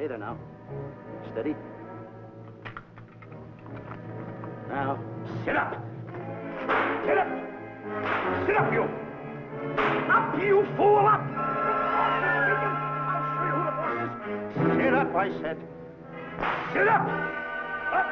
Stay there now. Steady. Now, sit up. Sit up. Sit up, you. Up, you fool, up. I'll show you who the boss is. Sit up, I said. Sit up. Up.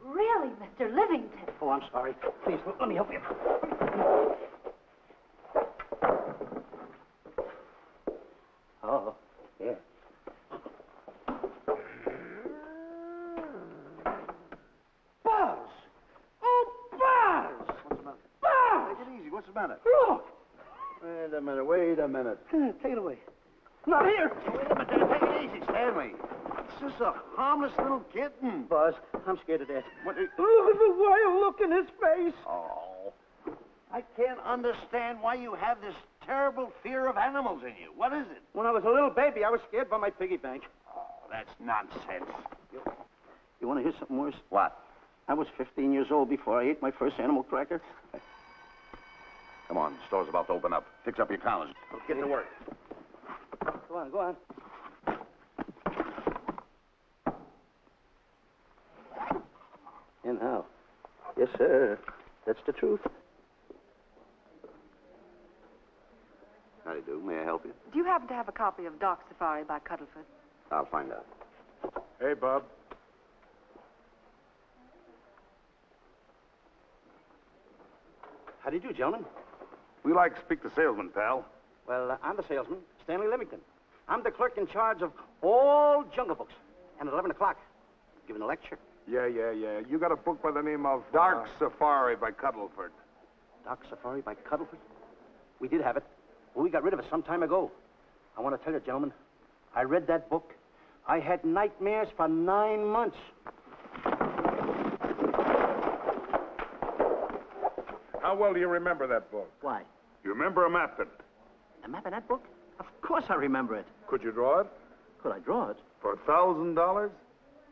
Really, Mr. Livington? Oh, I'm sorry. Please, let me help you. Oh, yeah. Buzz! Oh, Buzz! What's the matter? Buzz! Take it easy. What's the matter? Look! Wait a minute. Wait a minute. Take it away. Not here. Wait a minute. Take it easy, Stanley. It's just a harmless little kitten. Buzz, I'm scared to death. What? Look at the wild look in his face. Oh. I can't understand why you have this terrible fear of animals in you. What is it? When I was a little baby, I was scared by my piggy bank. Oh, that's nonsense. You want to hear something worse? What? I was 15 years old before I ate my first animal cracker. Come on, the store's about to open up. Fix up your counters. Get to work. Go on, go on. And how? Yes, sir. That's the truth. How do you do? May I help you? Do you happen to have a copy of Dark Safari by Cuddleford? I'll find out. Hey, Bob. How do you do, gentlemen? We like to speak to salesman, pal. Well, I'm the salesman, Stanley Livington. I'm the clerk in charge of all Jungle Books. And at 11 o'clock, giving a lecture. Yeah. You got a book by the name of Dark Safari by Cuddleford. Dark Safari by Cuddleford? We did have it. Well, we got rid of it some time ago. I want to tell you, gentlemen, I read that book. I had nightmares for 9 months. How well do you remember that book? Why? You remember a map in it? A map in that book? Of course I remember it. Could you draw it? Could I draw it? For $1,000?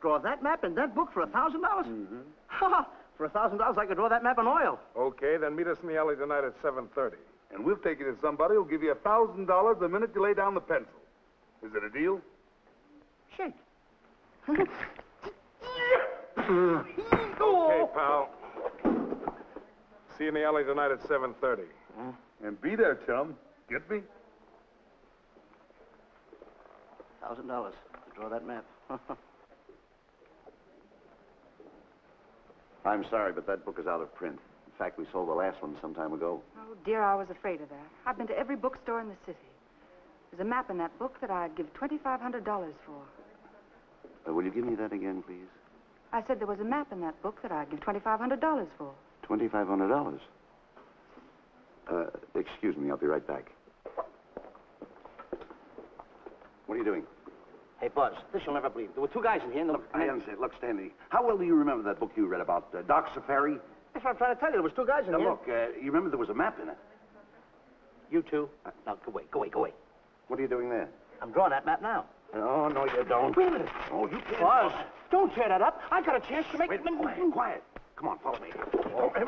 Draw that map in that book for $1,000? Mm-hmm. Ha! For $1,000, I could draw that map in oil. Okay, then meet us in the alley tonight at 7:30. And we'll take you to somebody who'll give you $1,000 the minute you lay down the pencil. Is it a deal? Shake. Okay, pal. See you in the alley tonight at 7:30. And be there, chum. Get me? $1,000 to draw that map. I'm sorry, but that book is out of print. In fact, we sold the last one some time ago. Oh, dear, I was afraid of that. I've been to every bookstore in the city. There's a map in that book that I'd give $2,500 for. Will you give me that again, please? I said there was a map in that book that I'd give $2,500 for. $2,500. Excuse me, I'll be right back. What are you doing? Hey, Buzz, this you'll never believe. There were two guys in here. And I understand. Look, Stanley, how well do you remember that book you read about Dark Safari? That's what I'm trying to tell you. There was two guys in Now, here. look, you remember there was a map in it. You two. Now, go away. What are you doing there? I'm drawing that map now. Oh, no, you don't. Wait a minute. Oh, you can't. Buzz, don't tear that up. I got a chance to make... Wait, quiet. Come on, follow me. Oh, hey,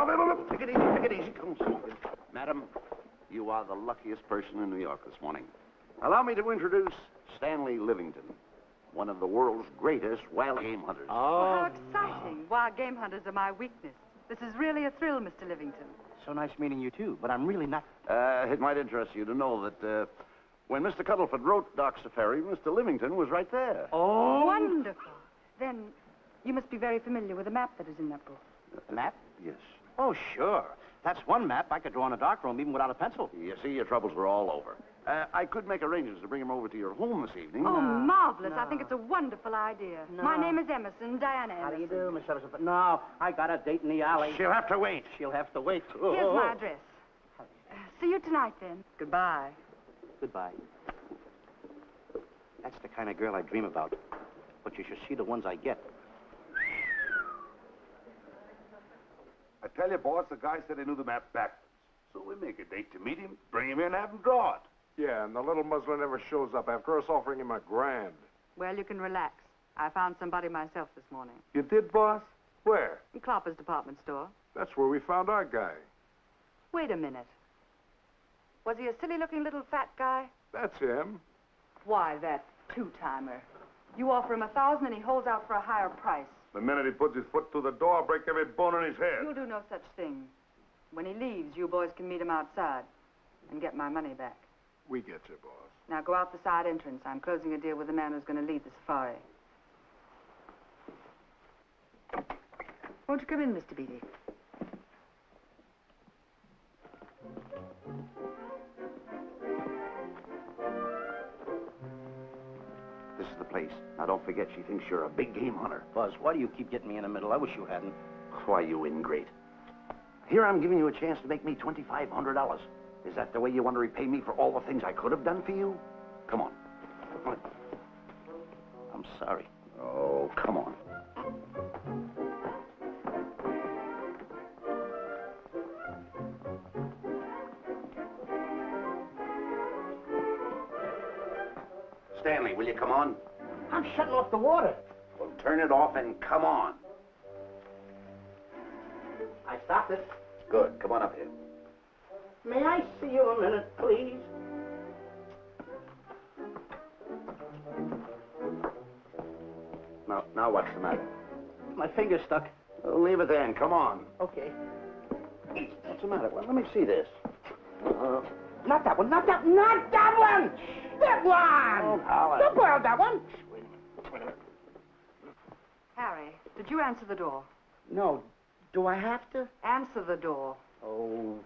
take it easy. Come on. Madam, you are the luckiest person in New York this morning. Allow me to introduce Stanley Livington, one of the world's greatest wild game hunters. Oh, how exciting. Wild game hunters are my weakness. This is really a thrill, Mr. Livington. So nice meeting you, too, but I'm really not... It might interest you to know that when Mr. Cuddleford wrote Dark Safari, Mr. Livington was right there. Oh! Wonderful. Then you must be very familiar with the map that is in that book. The map? Yes. Oh, sure. That's one map I could draw in a darkroom even without a pencil. You see, your troubles were all over. I could make arrangements to bring him over to your home this evening. Oh, marvelous. I think it's a wonderful idea. No. My name is Emerson, Diana Emerson. How do you do, Miss Emerson? No, I got a date in the alley. She'll have to wait. She'll have to wait. Here's my address. See you tonight, then. Goodbye. Goodbye. That's the kind of girl I dream about. But you should see the ones I get. I tell you, boss, the guy said he knew the map backwards. So we make a date to meet him, bring him in, have him draw it. Yeah, and the little muzzler never shows up after us offering him $1,000. Well, you can relax. I found somebody myself this morning. You did, boss? Where? In Clopper's department store. That's where we found our guy. Wait a minute. Was he a silly-looking little fat guy? That's him. Why, that two-timer. You offer him $1,000 and he holds out for a higher price. The minute he puts his foot through the door, I'll break every bone in his head. You'll do no such thing. When he leaves, you boys can meet him outside and get my money back. We get you, boss. Now go out the side entrance. I'm closing a deal with the man who's going to lead the safari. Won't you come in, Mr. Beatty? This is the place. Now, don't forget, she thinks you're a big game hunter. Buzz, why do you keep getting me in the middle? I wish you hadn't. Why, you ingrate. Here I'm giving you a chance to make me $2,500. Is that the way you want to repay me for all the things I could have done for you? Come on. I'm sorry. Oh, come on. Stanley, will you come on? I'm shutting off the water. Well, turn it off and come on. I stopped it. Good. Come on up here. May I see you a minute, please? Now what's the matter? My finger's stuck. Leave it then. Come on. Okay. What's the matter? Well, let me see this. Not that one. Not that one. That one! Oh, Howard. Don't boil that one. Wait a minute. Harry, did you answer the door? No. Do I have to? Answer the door. Oh,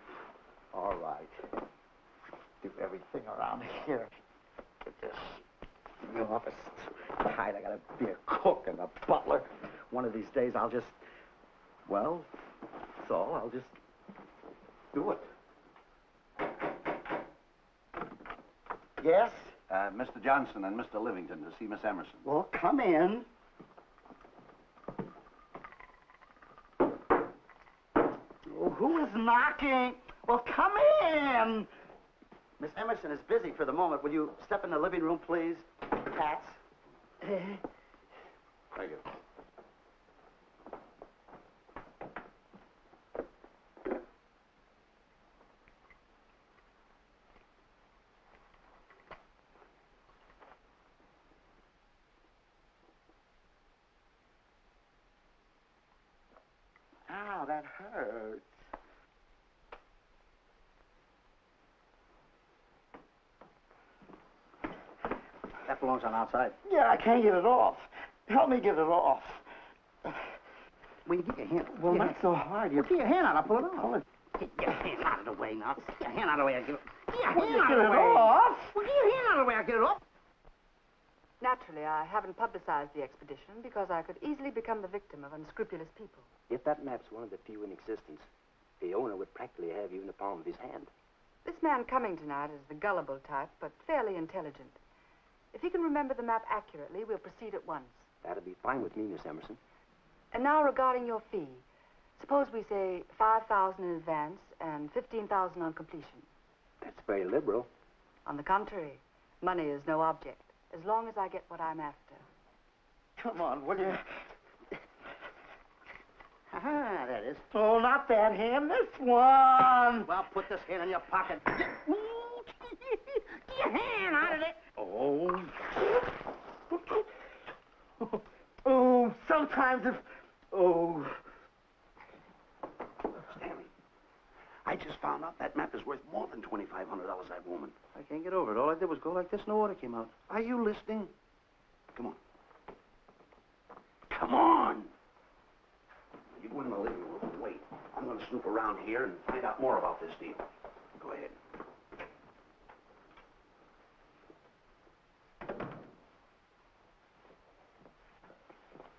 all right. Do everything around here. Get this. The office. Clyde, I gotta be a cook and a butler. One of these days I'll just, well, that's all. I'll just do it. Yes? Mr. Johnson and Mr. Livington to see Miss Emerson. Well, come in. Oh, who is knocking? Well, come in. Miss Emerson is busy for the moment. Will you step in the living room, please? Pats. Thank you. Ow, that hurts. That belongs on outside. Yeah, I can't get it off. Help me get it off. Well, you get your hand. Well, not so hard. Well, get your hand out. I'll pull it off. Get your hand out of the way now. Get your hand out of the way. I'll get it. Get your hand out of the way. Off? Well, get your hand out of the way. I'll get it off. Naturally, I haven't publicized the expedition because I could easily become the victim of unscrupulous people. If that map's one of the few in existence, the owner would practically have you in the palm of his hand. This man coming tonight is the gullible type, but fairly intelligent. If he can remember the map accurately, we'll proceed at once. That'd be fine with me, Miss Emerson. And now regarding your fee, suppose we say $5,000 in advance and $15,000 on completion. That's very liberal. On the contrary, money is no object, as long as I get what I'm after. Come on, will you? Ah, that is. Oh, not that hand, this one. Well, put this hand in your pocket. Get your hand out of it. Oh. Oh, sometimes if... Oh. Stanley, I just found out that map is worth more than $2,500, that woman. I can't get over it. All I did was go like this and the water came out. Are you listening? Come on. Come on! You go in the living room and wait. I'm going to snoop around here and find out more about this deal. Go ahead.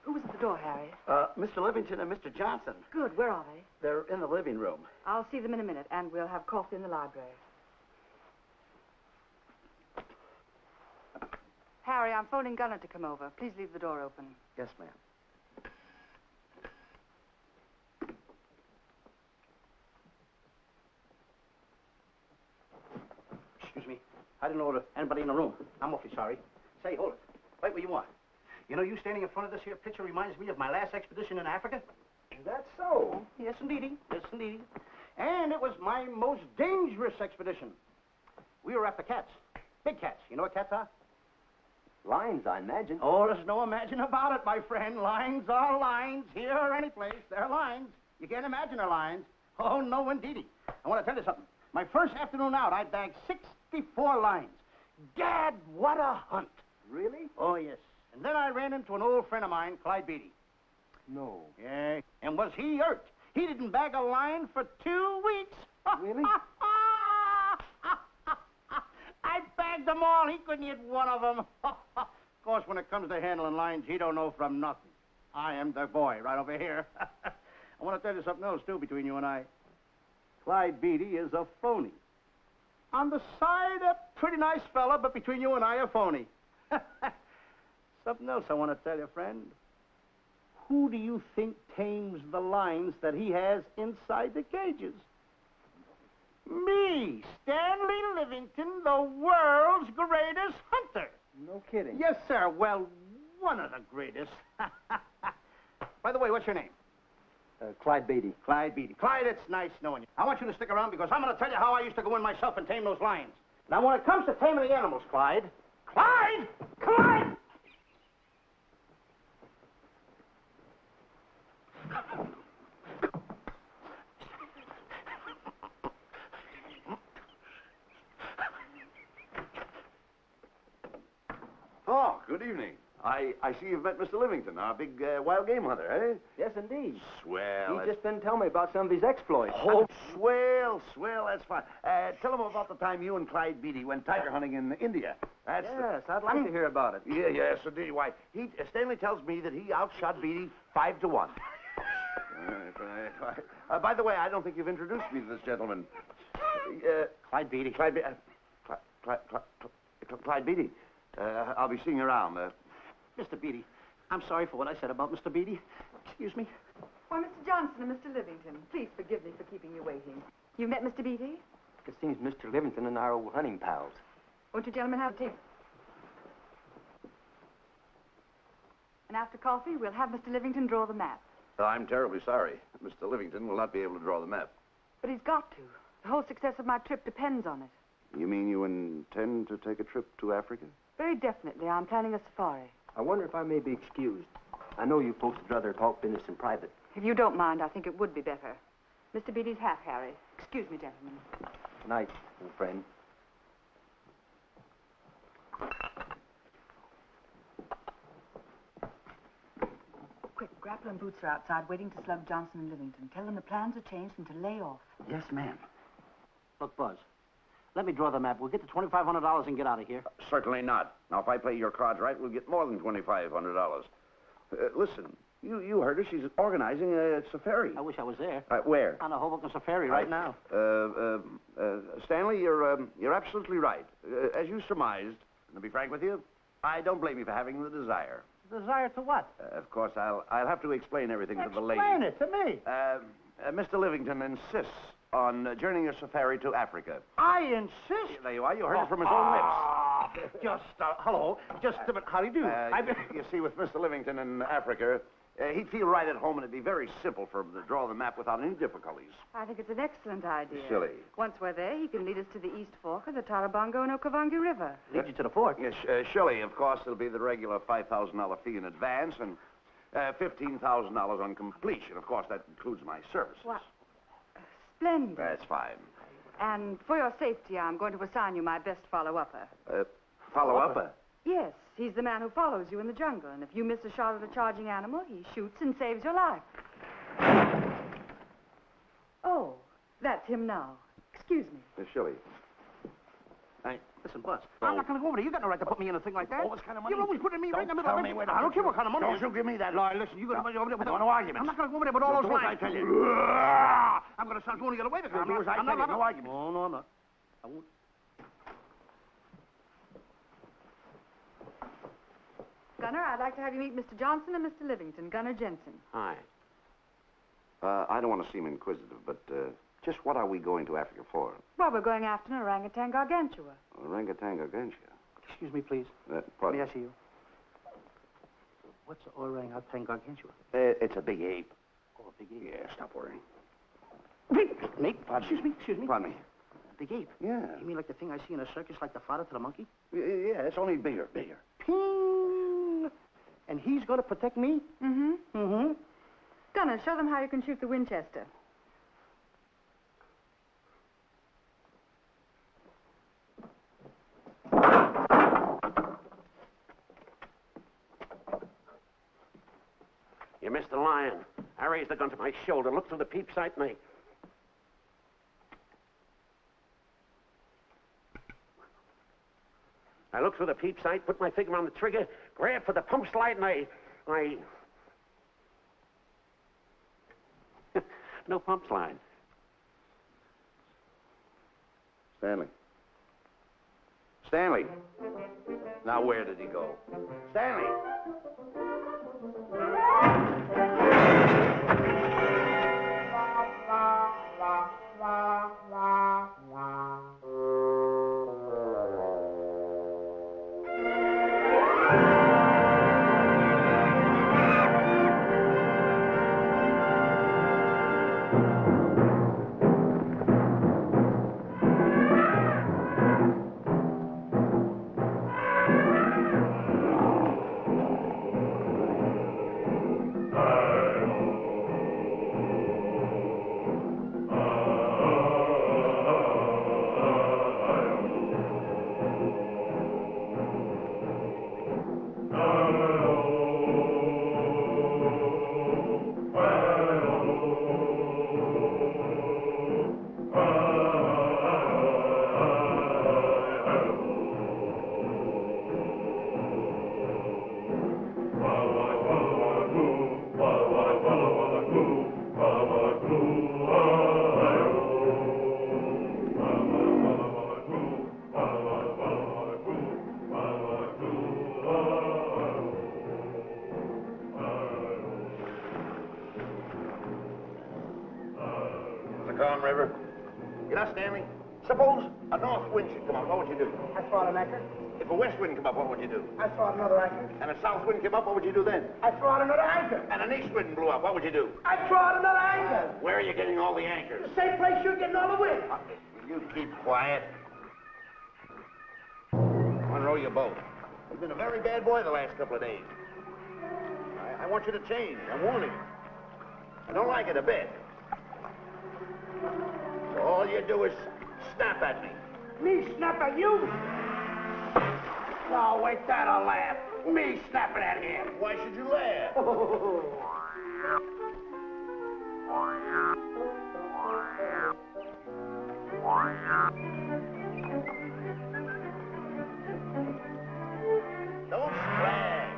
Who was at the door, Harry? Mr. Livington and Mr. Johnson. Good. Where are they? They're in the living room. I'll see them in a minute, and we'll have coffee in the library. Harry, I'm phoning Gunner to come over. Please leave the door open. Yes, ma'am. Excuse me. I didn't know there was anybody in the room. I'm awfully sorry. Say, hold it. Wait where you are. You know, you standing in front of this here picture reminds me of my last expedition in Africa. Is that so? Yes, indeedy. Yes, indeedy. And it was my most dangerous expedition. We were after cats. Big cats. You know what cats are? Lions, I imagine. Oh, there's no imagine about it, my friend. Lions are lions. Here or any place, they're lions. You can't imagine they're lions. Oh, no, indeedy. I want to tell you something. My first afternoon out, I bagged 64 lions. Gad, what a hunt. Really? Oh, yes. And then I ran into an old friend of mine, Clyde Beatty. No. Yeah. And was he hurt? He didn't bag a lion for 2 weeks. Really? I bagged them all. He couldn't hit one of them. Of course, when it comes to handling lions, he don't know from nothing. I am the boy right over here. I want to tell you something else, too, between you and I. Clyde Beatty is a phony. On the side, a pretty nice fella, but between you and I, a phony. Something else I want to tell you, friend. Who do you think tames the lions that he has inside the cages? Me, Stanley Livington, the world's greatest hunter. No kidding. Yes, sir. Well, one of the greatest. By the way, what's your name? Clyde Beatty. Clyde Beatty. Clyde, it's nice knowing you. I want you to stick around because I'm going to tell you how I used to go in myself and tame those lions. Now, when it comes to taming the animals, Clyde... Clyde! Clyde! Oh, good evening. I see you've met Mr. Livington, our big wild game hunter, eh? Yes, indeed. Swell. He's just been telling me about some of his exploits. Oh, swell, that's fine. Tell him about the time you and Clyde Beatty went tiger hunting in India. That's Yes, I'd like to hear about it. Yes, indeed. Why, Stanley tells me that he outshot Beatty 5 to 1. By the way, I don't think you've introduced me to this gentleman. Clyde Beatty. Clyde Beatty. I'll be seeing you around. Mr. Beatty, I'm sorry for what I said about Mr. Beatty. Excuse me. Why, Mr. Johnson and Mr. Livington, please forgive me for keeping you waiting. You met Mr. Beatty? It seems Mr. Livington and I are old hunting pals. Won't you gentlemen have tea? And after coffee, we'll have Mr. Livington draw the map. I'm terribly sorry. Mr. Livington will not be able to draw the map. But he's got to. The whole success of my trip depends on it. You mean you intend to take a trip to Africa? Very definitely. I'm planning a safari. I wonder if I may be excused. I know you folks would rather talk business in private. If you don't mind, I think it would be better. Mr. Beatty's half Harry. Excuse me, gentlemen. Good night, old friend. Quick, Grapple and Boots are outside waiting to slug Johnson and Livington. Tell them the plans are changed and to lay off. Yes, ma'am. Look, Buzz, let me draw the map. We'll get the $2,500 and get out of here. Certainly not. Now, if I play your cards right, we'll get more than $2,500. Listen, you heard her. She's organizing a safari. I wish I was there. Where? On a Hoboken safari right now. Stanley, you're absolutely right. As you surmised, and to be frank with you, I don't blame you for having the desire. Desire to what? Of course, I'll have to explain everything to the lady. Explain it to me. Mr. Livington insists on journeying a safari to Africa. I insist. There you are. You heard it from his own lips. Hello. Just a minute. How do you do? You see, with Mr. Livington in Africa, he'd feel right at home, and it'd be very simple for him to draw the map without any difficulties. I think it's an excellent idea. Silly. Once we're there, he can lead us to the East Fork of the Tarabongo and Okavango River. Lead you to the fort. Yes, surely, of course, it'll be the regular $5,000 fee in advance and $15,000 on completion. Of course, that includes my services. What? Splendid. That's fine. And for your safety, I'm going to assign you my best follow-upper. Follow-upper? Yes, he's the man who follows you in the jungle. And if you miss a shot at a charging animal, he shoots and saves your life. Oh, that's him now. Excuse me. Shirley. Hey, listen, Buzz. I'm not going to go over there. You got no right to put me in a thing like that. Oh, what kind of money? You're always putting me right in the middle Tell of me it. I don't care what kind of money. Don't you give me that. No, listen, you got to over there with no arguments. I'm not going to go over there with all those Do as lines. I tell you. I'm going to start going the other way because Do as I tell you. No arguments. Oh, no, I'm not. I won't. Gunner, I'd like to have you meet Mr. Johnson and Mr. Livington, Gunner Jensen. Hi. I don't want to seem inquisitive, but just what are we going to Africa for? Well, we're going after an orangutan gargantua. Orangutan gargantua. Excuse me, please. Pardon? May I see you? What's the orang gargantua? It's a big ape. Oh, a big ape. Yeah, stop worrying. Me? Excuse me. Pardon me. Big ape? Yeah. You mean like the thing I see in a circus, like the father to the monkey? Yeah, it's only bigger. Ping! And he's going to protect me? Mm-hmm. Mm-hmm. Gunner, show them how you can shoot the Winchester. You missed the lion. I raised the gun to my shoulder, looked through the peep sight, and I looked through the peep sight, put my finger on the trigger, grabbed for the pump slide, and I... No pump slide. Stanley. Now, where did he go? Stanley! Calm River. You know, Stanley, suppose a north wind should come up, what would you do? I throw out an anchor. If a west wind come up, what would you do? I throw out another anchor. And a south wind came up, what would you do then? I throw out another anchor. And an east wind blew up, what would you do? I throw out another anchor. Where are you getting all the anchors? The same place you're getting all the wind. You keep quiet. Unrow your boat. You've been a very bad boy the last couple of days. I want you to change. I'm warning you. I don't like it a bit. So all you do is snap at me. Me snap at you? No, wait, that'll laugh. Me snapping at him. Why should you laugh? Don't splash.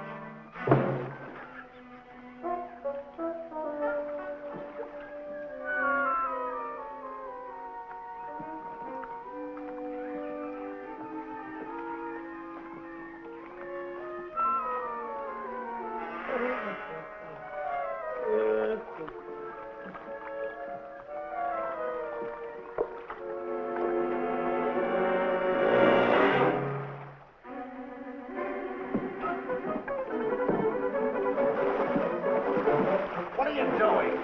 What are you doing?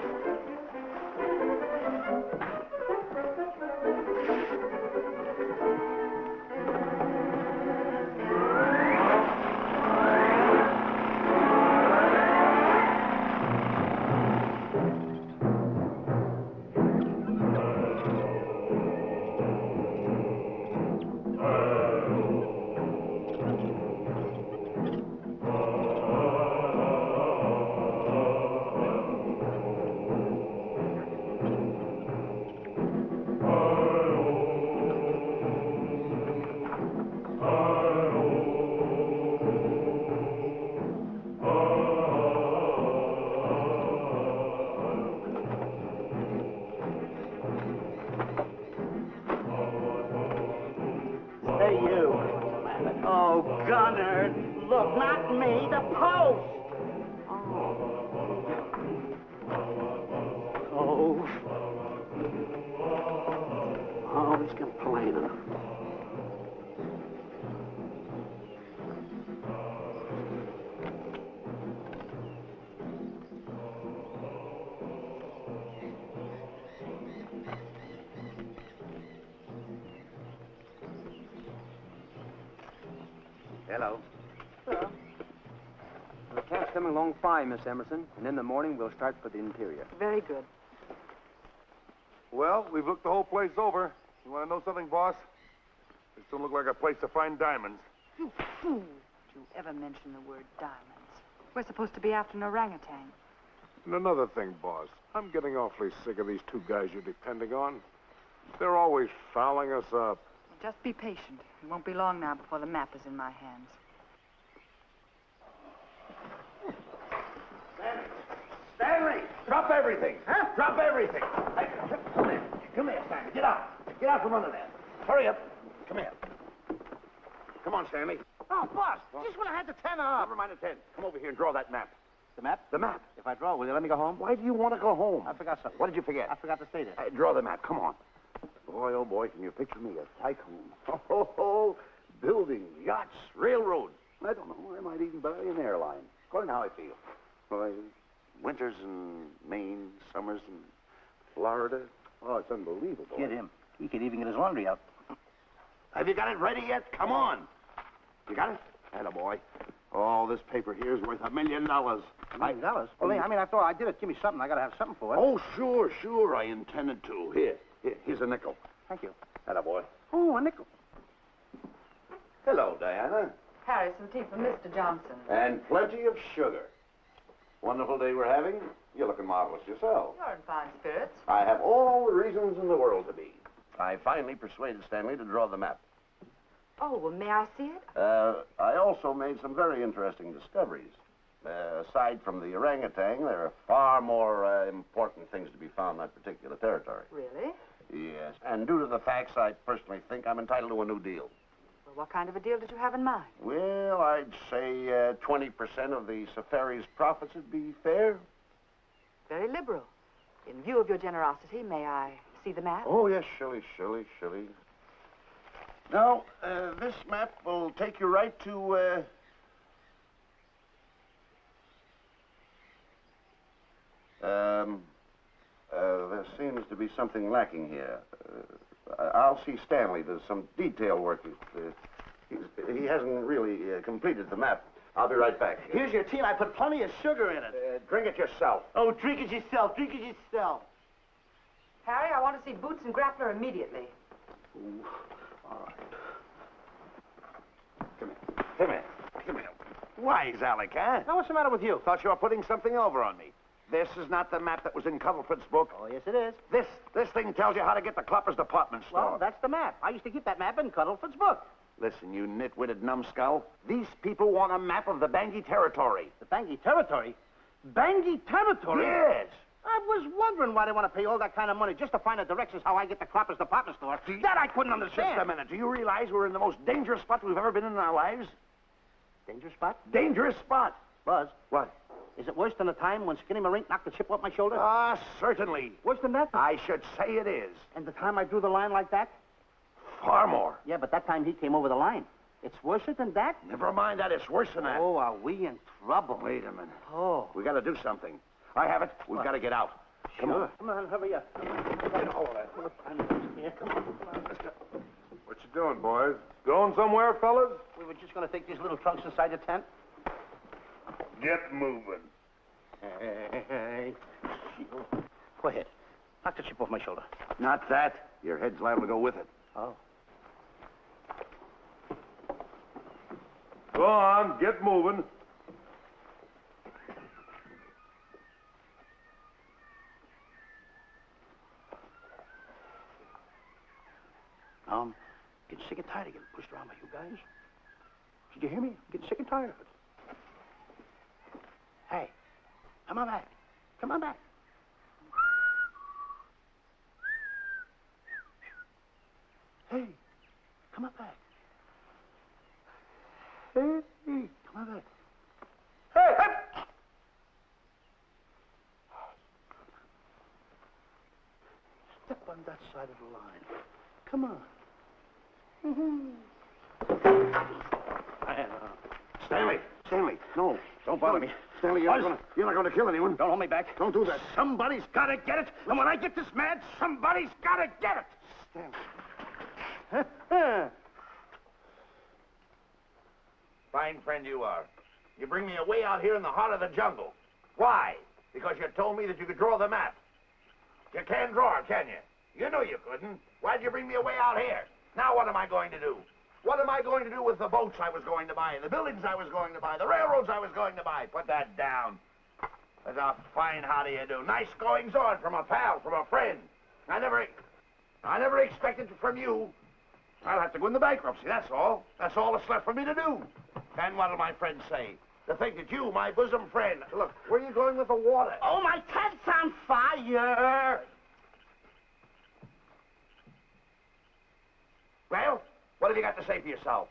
Hey, you. Oh, Gunner. Look, not me, the post. Oh, he's complaining. Hello. Hello. The camp's coming along fine, Miss Emerson. And in the morning, we'll start for the interior. Very good. Well, we've looked the whole place over. You want to know something, boss? This don't look like a place to find diamonds. You fool. Did you ever mention the word diamonds? We're supposed to be after an orangutan. And another thing, boss. I'm getting awfully sick of these two guys you're depending on. They're always fouling us up. Well, just be patient. It won't be long now before the map is in my hands. Stanley, drop everything. Huh? Drop everything. Hey, come here. Come here, Stanley. Get out. Get out from under there. Hurry up. Come here. Come on, Stanley. Oh, boss, just when I had the 10 off. Never mind the 10. Come over here and draw that map. The map? The map. If I draw, will you let me go home? Why do you want to go home? I forgot something. What did you forget? I forgot to stay there. Draw the map. Come on. Boy, oh boy, can you picture me a tycoon? Oh, buildings, yachts, railroads. I don't know. I might even buy an airline. According to how I feel. Boy, winters in Maine, summers in Florida. Oh, it's unbelievable. Get him. He could even get his laundry out. Have you got it ready yet? Come on. You got it? Attaboy. Oh, this paper here is worth $1 million. $1 million? Well, I mean, after all, I did it. Give me something. I got to have something for it. Oh, sure. I intended to. Here's a nickel. Thank you. Attaboy. Oh, a nickel. Hello, Diana. Harry, some tea for Mr. Johnson. And plenty of sugar. Wonderful day we're having. You're looking marvelous yourself. You're in fine spirits. I have all the reasons in the world to be. I finally persuaded Stanley to draw the map. Oh, well, may I see it? I also made some very interesting discoveries. Aside from the orangutan, there are far more important things to be found in that particular territory. Really? Yes. And due to the facts, I personally think I'm entitled to a new deal. Well, what kind of a deal did you have in mind? Well, I'd say 20% of the safari's profits would be fair. Very liberal. In view of your generosity, may I see the map? Oh, yes, Shirley. Now, this map will take you right to, there seems to be something lacking here. I'll see Stanley. There's some detail work. He hasn't really completed the map. I'll be right back. Here's your tea, and I put plenty of sugar in it. Drink it yourself. Oh, drink it yourself. Drink it yourself. Harry, I want to see Boots and Grappler immediately. Ooh. All right. Come here. Wise, Alec, huh? Now, what's the matter with you? Thought you were putting something over on me. This is not the map that was in Cuddlefoot's book. Oh, yes, it is. This thing tells you how to get to Clopper's department store. Well, that's the map. I used to keep that map in Cuddlefoot's book. Listen, you nitwitted numbskull. These people want a map of the Bangui territory. The Bangui territory? Bangui territory? Yes. I was wondering why they want to pay all that kind of money just to find the directions how I get to Clopper's department store. That I couldn't understand. Just a minute. Do you realize we're in the most dangerous spot we've ever been in our lives? Dangerous spot? Dangerous spot. Buzz. What? Is it worse than the time when Skinny Marink knocked the chip off my shoulder? Ah, certainly. Worse than that? I should say it is. And the time I drew the line like that? Far more. Yeah, but that time he came over the line. It's worse than that? Never mind that. It's worse than that. Oh, are we in trouble? Wait a minute. Oh. We got to do something. I have it. We've got to get out. Come on. Come on, hurry up. Get all of that. Here, come on. Let's go. What you doing, boys? Going somewhere, fellas? We were just going to take these little trunks inside the tent. Get moving. Hey. Go ahead. Knock the chip off my shoulder. Not that. Your head's liable to go with it. Oh. Go on, get moving. Getting sick and tired of getting pushed around by you guys. Did you hear me? I'm getting sick and tired of it. Hey, come on back. Come on back. Hey, come on back. Hey, come on back. Hey, hey! Step on that side of the line. Come on. Stanley, no, don't bother me. Stanley, you're not going to kill anyone. Don't hold me back. Don't do that. Somebody's got to get it. And when I get this mad, somebody's got to get it. Stanley. Fine friend you are. You bring me away out here in the heart of the jungle. Why? Because you told me that you could draw the map. You can't draw, can you? You knew you couldn't. Why'd you bring me away out here? Now what am I going to do? What am I going to do with the boats I was going to buy, the buildings I was going to buy, the railroads I was going to buy? Put that down. That's a fine how do you do. Nice goings on from a pal, from a friend. I never expected it from you. I'll have to go into bankruptcy, that's all. That's all that's left for me to do. And what'll my friends say? To think that you, my bosom friend... Look, where are you going with the water? Oh, my cat's on fire! Well, what have you got to say for yourself?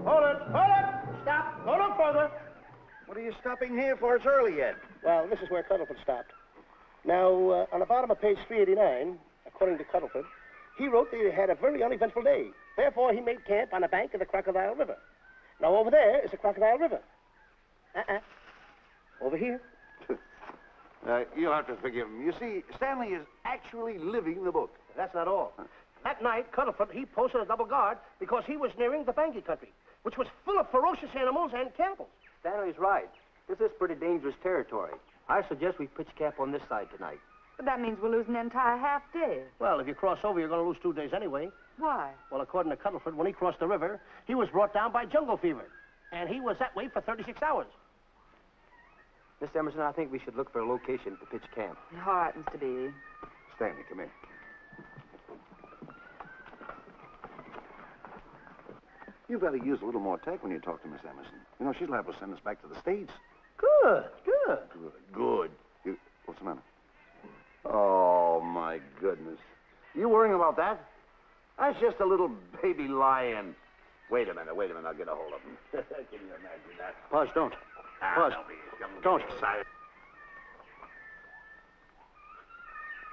Hold it! Stop! Go no further! What are you stopping here for? It's early yet. Well, this is where Cuddleford stopped. Now, on the bottom of page 389, according to Cuddleford, he wrote that he had a very uneventful day. Therefore, he made camp on the bank of the Crocodile River. Now, over there is the Crocodile River. Over here. You'll have to forgive him. You see, Stanley is actually living the book. That's not all. That night, Cuddleford, he posted a double guard because he was nearing the Banky country, which was full of ferocious animals and cannibals. Stanley's right. This is pretty dangerous territory. I suggest we pitch camp on this side tonight. But that means we'll lose an entire half day. Well, if you cross over, you're going to lose 2 days anyway. Why? Well, according to Cuddleford, when he crossed the river, he was brought down by jungle fever. And he was that way for 36 hours. Mr. Emerson, I think we should look for a location to pitch camp. All right, Mr. Beatty. Stanley, come in. You've got to use a little more tact when you talk to Miss Emerson. You know, she's liable to send us back to the States. Good. Good. What's the matter? Oh, my goodness. You worrying about that? That's just a little baby lion. Wait a minute, I'll get a hold of him. Can you imagine that? Buzz, don't. Buzz, don't. Excited.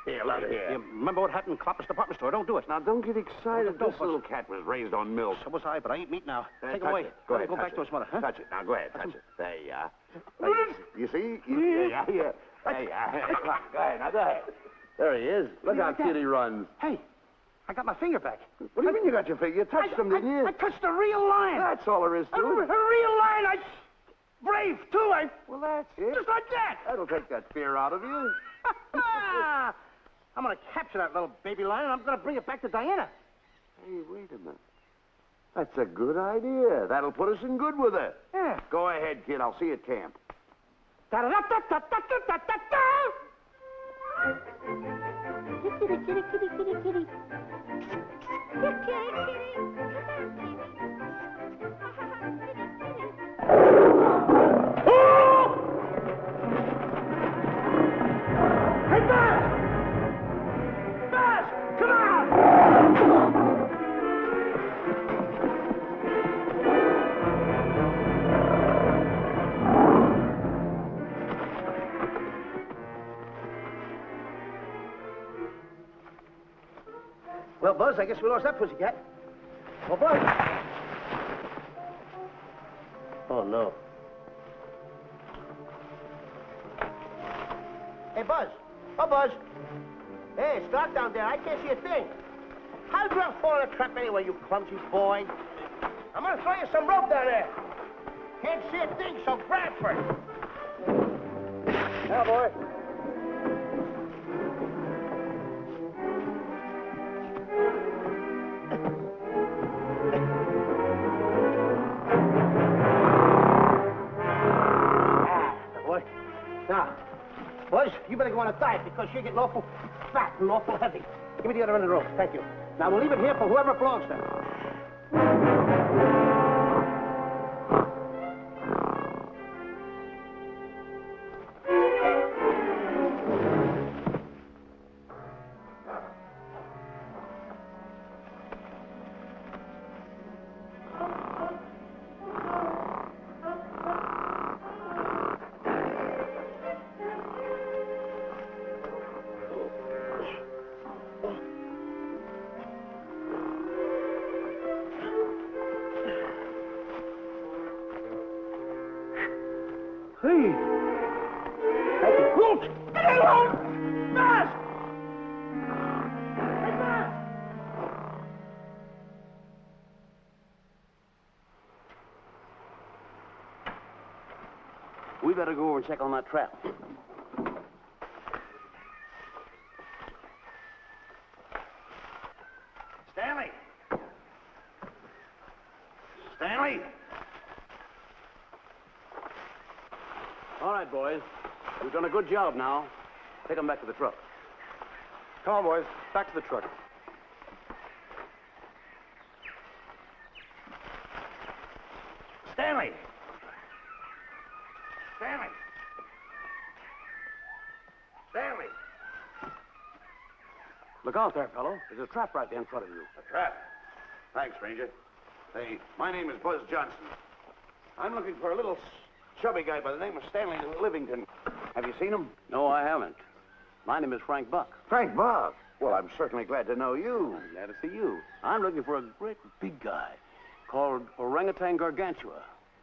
Here, look here. You remember what happened in Copper's department store? Don't do it. Now, don't get excited. Don't, This little cat was raised on milk. So was I, but I ain't meat now. Take him touch away. it. Go ahead, Go touch back to his mother, huh? Touch it. Now, go ahead, touch it. There you are. You see? Yeah. There you are. Come on, go ahead. Now, go ahead. There he is. Look how cute he runs. Hey, I got my finger back. What do you mean you got your finger? You touched him, didn't you? I touched a real lion. That's all there is to A it. real lion. Brave, too. Well, that's it. Just like that. That'll take that fear out of you. I'm going to capture that little baby lion, and I'm going to bring it back to Diana. Hey, wait a minute. That's a good idea. That'll put us in good with her. Yeah. Go ahead, kid. I'll see you at camp. Da-da-da-da-da-da-da-da-da. Kitty, kitty, kitty, kitty, kitty. Kitty, kitty. Hey, Buzz! Buzz! Come on! Well, Buzz, I guess we lost that pussycat. Well, Buzz. Oh, no. Hey, Buzz. Oh, Buzz. Hey, it's dark down there. I can't see a thing. How'd you ever fall in a trap anyway, you clumsy boy? I'm gonna throw you some rope down there. Can't see a thing, so grab for it. Now, boy. Now, Buzz, you better go on a diet because you're getting awful fat and awful heavy. Give me the other end of the rope. Thank you. Now, we'll leave it here for whoever it belongs to. Hey. Thank you. Look! Get along! Fast! Hey, fast! We better go over and check on that trap. Stanley! Stanley! All right, boys. We've done a good job now. Take them back to the truck. Come on, boys. Back to the truck. Stanley! Stanley! Stanley! Look out there, fellow. There's a trap right there in front of you. A trap? Thanks, stranger. Hey, my name is Buzz Johnson. I'm looking for a little chubby guy by the name of Stanley Livington. Have you seen him? No, I haven't. My name is Frank Buck. Frank Buck? Well, I'm certainly glad to know you. I'm glad to see you. I'm looking for a great big guy called Orangutan Gargantua.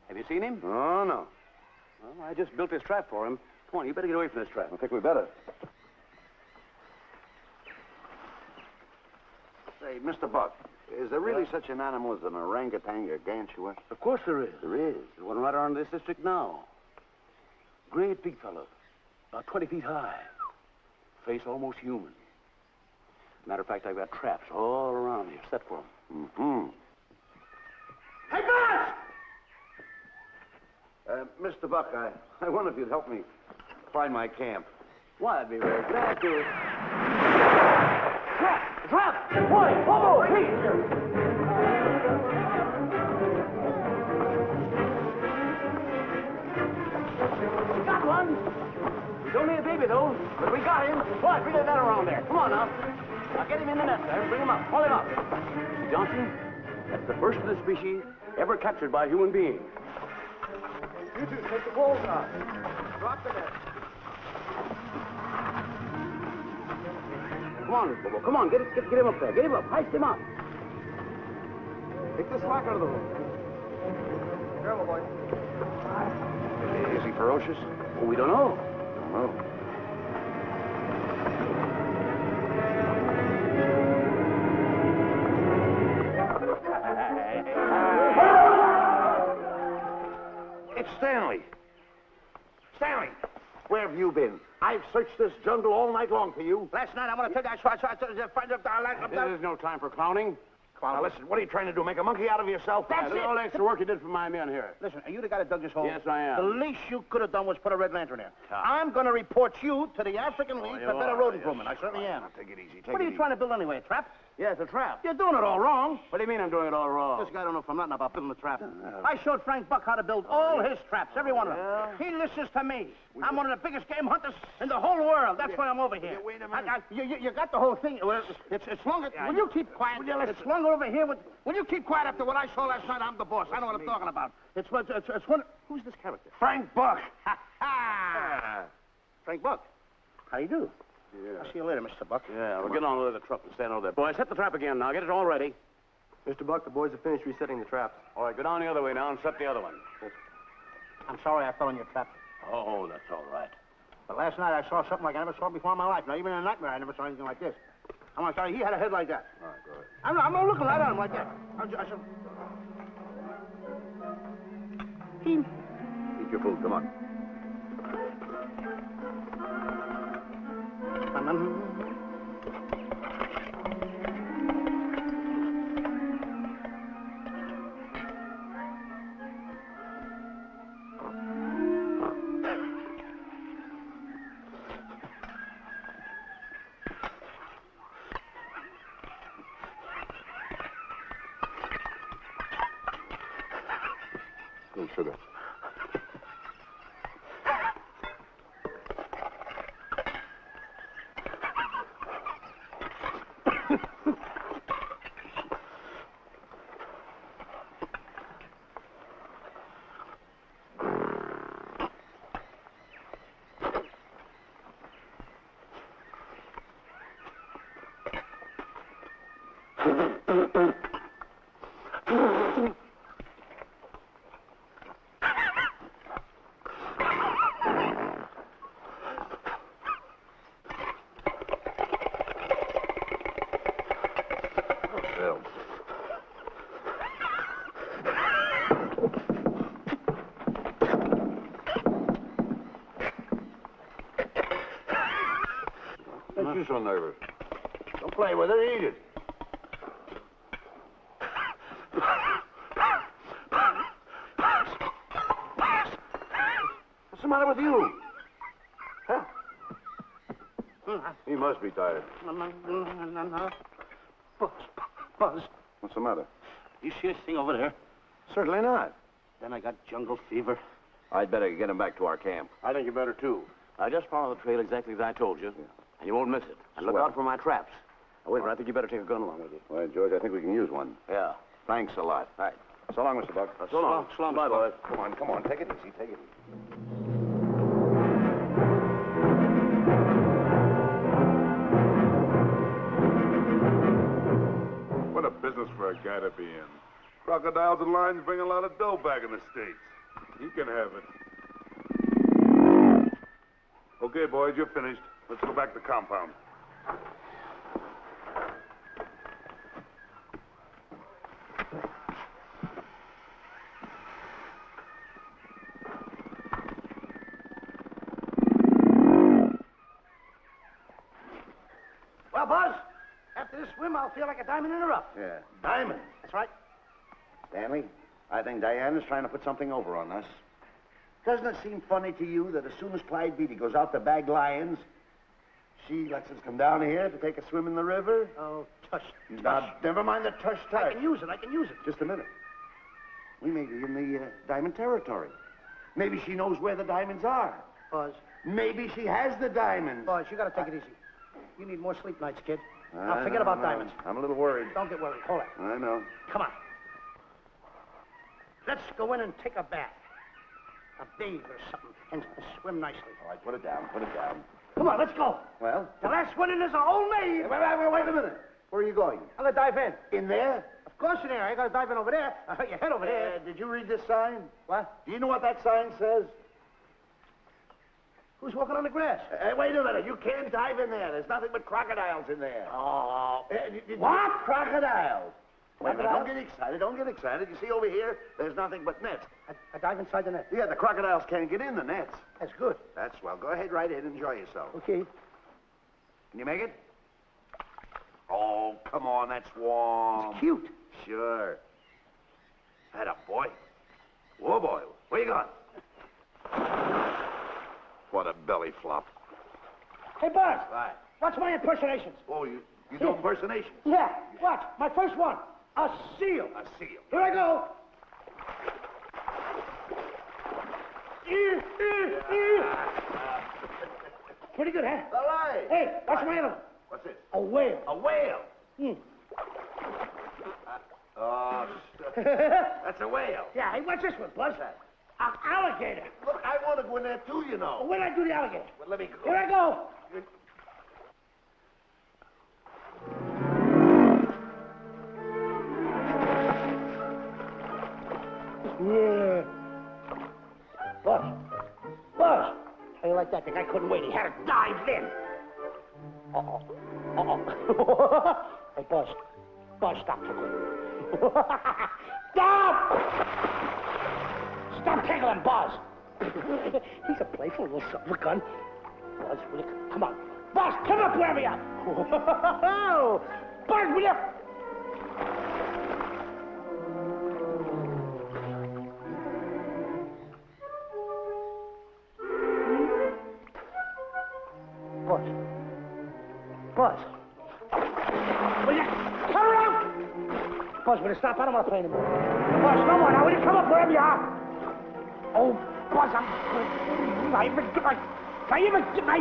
Have you seen him? Oh, no. Well, I just built this trap for him. Come on, you better get away from this trap. I think we better. Say, Mr. Buck, is there really such an animal as an orangutan gargantua? Of course there is. There is? There's one right around this district now. Great big fellow, about 20 feet high. Face almost human. Matter of fact, I've got traps all around here set for him. Mm-hmm. Hey, Buzz! Mr. Buck, I wonder if you'd help me find my camp. Why, I'd be very glad to. Trap! Trap! Boy! Whoa! Please! We got one! He's only a baby, though, but we got him. Boy, bring that around there. Come on, now. Now, get him in the net there. Bring him up. Pull him up. Johnson, that's the first of the species ever captured by a human being. You two, take the walls off. Drop the net. Come on, Bobo. Come on. Get him up there. Get him up. Heist him up. Take the slack out of the room. Careful, boy. Is he ferocious? Well, we don't know. Don't know. It's Stanley. Stanley, where have you been? I've searched this jungle all night long for you. Last night, I want to tell you, I saw There's no time for clowning. Now, listen, what are you trying to do? Make a monkey out of yourself? That's it. All the extra work you did for my men here. Listen, are you the guy that dug this hole? Yes, I am. The least you could have done was put a red lantern in. I'm going to report you to the African League for better road improvement. I certainly am. Take it easy. What are you trying to build anyway, a trap? Yeah, it's a trap. You're doing it all wrong. What do you mean I'm doing it all wrong? This guy don't know from nothing about building a trap. I showed Frank Buck how to build all his traps, every one of them. He listens to me. I'm one of the biggest game hunters in the whole world. That's why I'm over here. Wait a minute. You got the whole thing. Well, it's longer. Will you keep quiet? It's longer over here. Will you keep quiet after what I saw last night? I'm the boss. I know what I'm talking about. It's one. Who's this character? Frank Buck. Frank Buck. How do you do? Yeah. I'll see you later, Mr. Buck. Yeah, we'll get on with the truck and stand over there. Boys, set the trap again now. Get it all ready. Mr. Buck, the boys have finished resetting the traps. All right, go down the other way now and set the other one. I'm sorry I fell in your trap. Oh, that's all right. But last night I saw something like I never saw before in my life. Now, even in a nightmare, I never saw anything like this. I'm sorry, he had a head like that. All right, go ahead. I'm not looking right at him like that. Eat your food, come on. No sugar. so nervous? Don't play with it. Eat it. What's the matter with you? Huh? He must be tired. Buzz. What's the matter? You see this thing over there? Certainly not. Then I got jungle fever. I'd better get him back to our camp. I think you better, too. I just follow the trail exactly as I told you, and you won't miss it. And look Swell. out for my traps. Now, wait, I think you better take a gun along with you. Well, George, I think we can use one. Yeah. Thanks a lot. All right. So long, Mr. Buck. So long. Bye, boys. Come on. Take it easy. What a business for a guy to be in. Crocodiles and lions bring a lot of dough back in the States. You can have it. Okay, boys, you're finished. Let's go back to the compound. Well, Buzz, after this swim, I'll feel like a diamond in the rough. Yeah. Diamond. That's right. Stanley, I think Diana's trying to put something over on us. Doesn't it seem funny to you that as soon as Clyde Beatty goes out to bag lions, she lets us come down here to take a swim in the river? Oh, tush. Now, never mind the tush. I can use it. Just a minute. We may be in the diamond territory. Maybe she knows where the diamonds are. Buzz. Maybe she has the diamonds. Buzz, you gotta take it easy. You need more sleep nights, kid. Now, forget about diamonds. I'm a little worried. Don't get worried. Hold it. I know. Come on. Let's go in and take a bath. A bathe or something. And swim nicely. All right, put it down. Come on, let's go. Well? The last one in is an old maid. Wait a minute. Where are you going? I'm gonna dive in. In there? Of course in there. I gotta dive in over there. Your head over there. Did you read this sign? What? Do you know what that sign says? Who's walking on the grass? Wait a minute. You can't dive in there. There's nothing but crocodiles in there. Oh. What? Crocodiles. Wait a minute. Crocodiles? Don't get excited. You see over here, there's nothing but nets. I dive inside the net. Yeah, the crocodiles can't get in the nets. That's good. That's swell. Go ahead right in. Enjoy yourself. Okay. Can you make it? Oh, come on. That's warm. It's cute. Sure. Head up, boy. Whoa, boy. Where you going? What a belly flop. Hey, Buzz. Right. Watch my impersonations. Oh, you do impersonations? Yeah. Watch. My first one. A seal. A seal. Here I go. Pretty good, huh? All right. Hey, watch my other one. What's this? A whale. A whale. Oh, that's a whale. Yeah, hey, watch this one, Buzz. An alligator. Look, I want to go in there too, you know. When I do the alligator? Well, let me go. Here I go. Yeah. Buzz. How you like that? The guy couldn't wait. He had to dive in. Hey, Buzz, stop tickling. Stop tickling, Buzz. He's a playful little son of a gun. Buzz, will you come on? Buzz, come up wherever you are. Buzz, will you? Buzz. Will you come around? Buzz, will you stop? I don't want to play anymore. Buzz, no more. Now, will you come up wherever you are? Oh, Buzz, I even get my...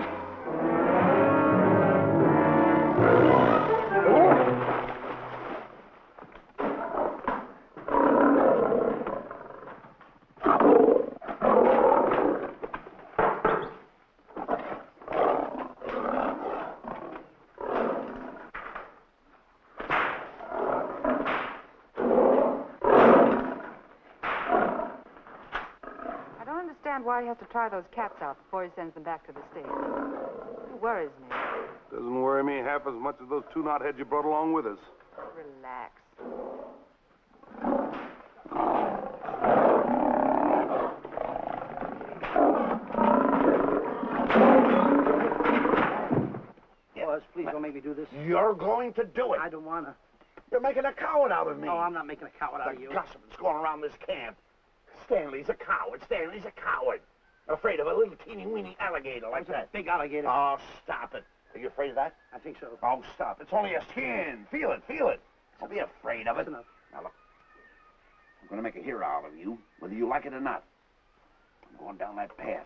Why he has to try those cats out before he sends them back to the States. It worries me. Doesn't worry me half as much as those two knotheads you brought along with us. Relax. Buzz, please this. You're going to do it. I don't want to. You're making a coward out of me. No, I'm not making a coward out of you. The gossip that's going around this camp. Stanley's a coward. Stanley's a coward. Afraid of a little teeny-weeny alligator like that. Big alligator. Oh, stop it. Are you afraid of that? I think so. Oh, stop. It's only a skin. Feel it, feel it. Don't be afraid of it. That's enough. Now, look. I'm going to make a hero out of you, whether you like it or not. I'm going down that path.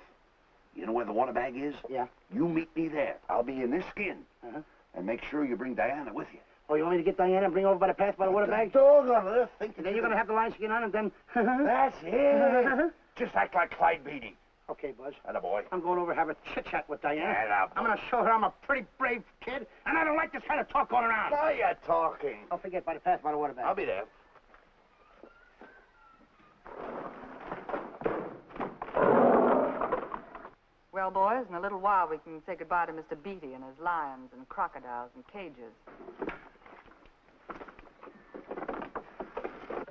You know where the water bag is? Yeah. You meet me there. I'll be in this skin. Uh-huh. And make sure you bring Diana with you. Oh, you want me to get Diana and bring her over by the path by the water bag? Doggone it. Think And then you're going to have the lion skin on and then... That's it. Just act like Clyde Beatty. Okay, Buzz. Attaboy. I'm going over to have a chit-chat with Diana. Attaboy. I'm going to show her I'm a pretty brave kid, and I don't like this kind of talk going around. Now you're talking. Don't forget by the path by the water bag. I'll be there. Well, boys, in a little while we can say goodbye to Mr. Beatty and his lions and crocodiles and cages.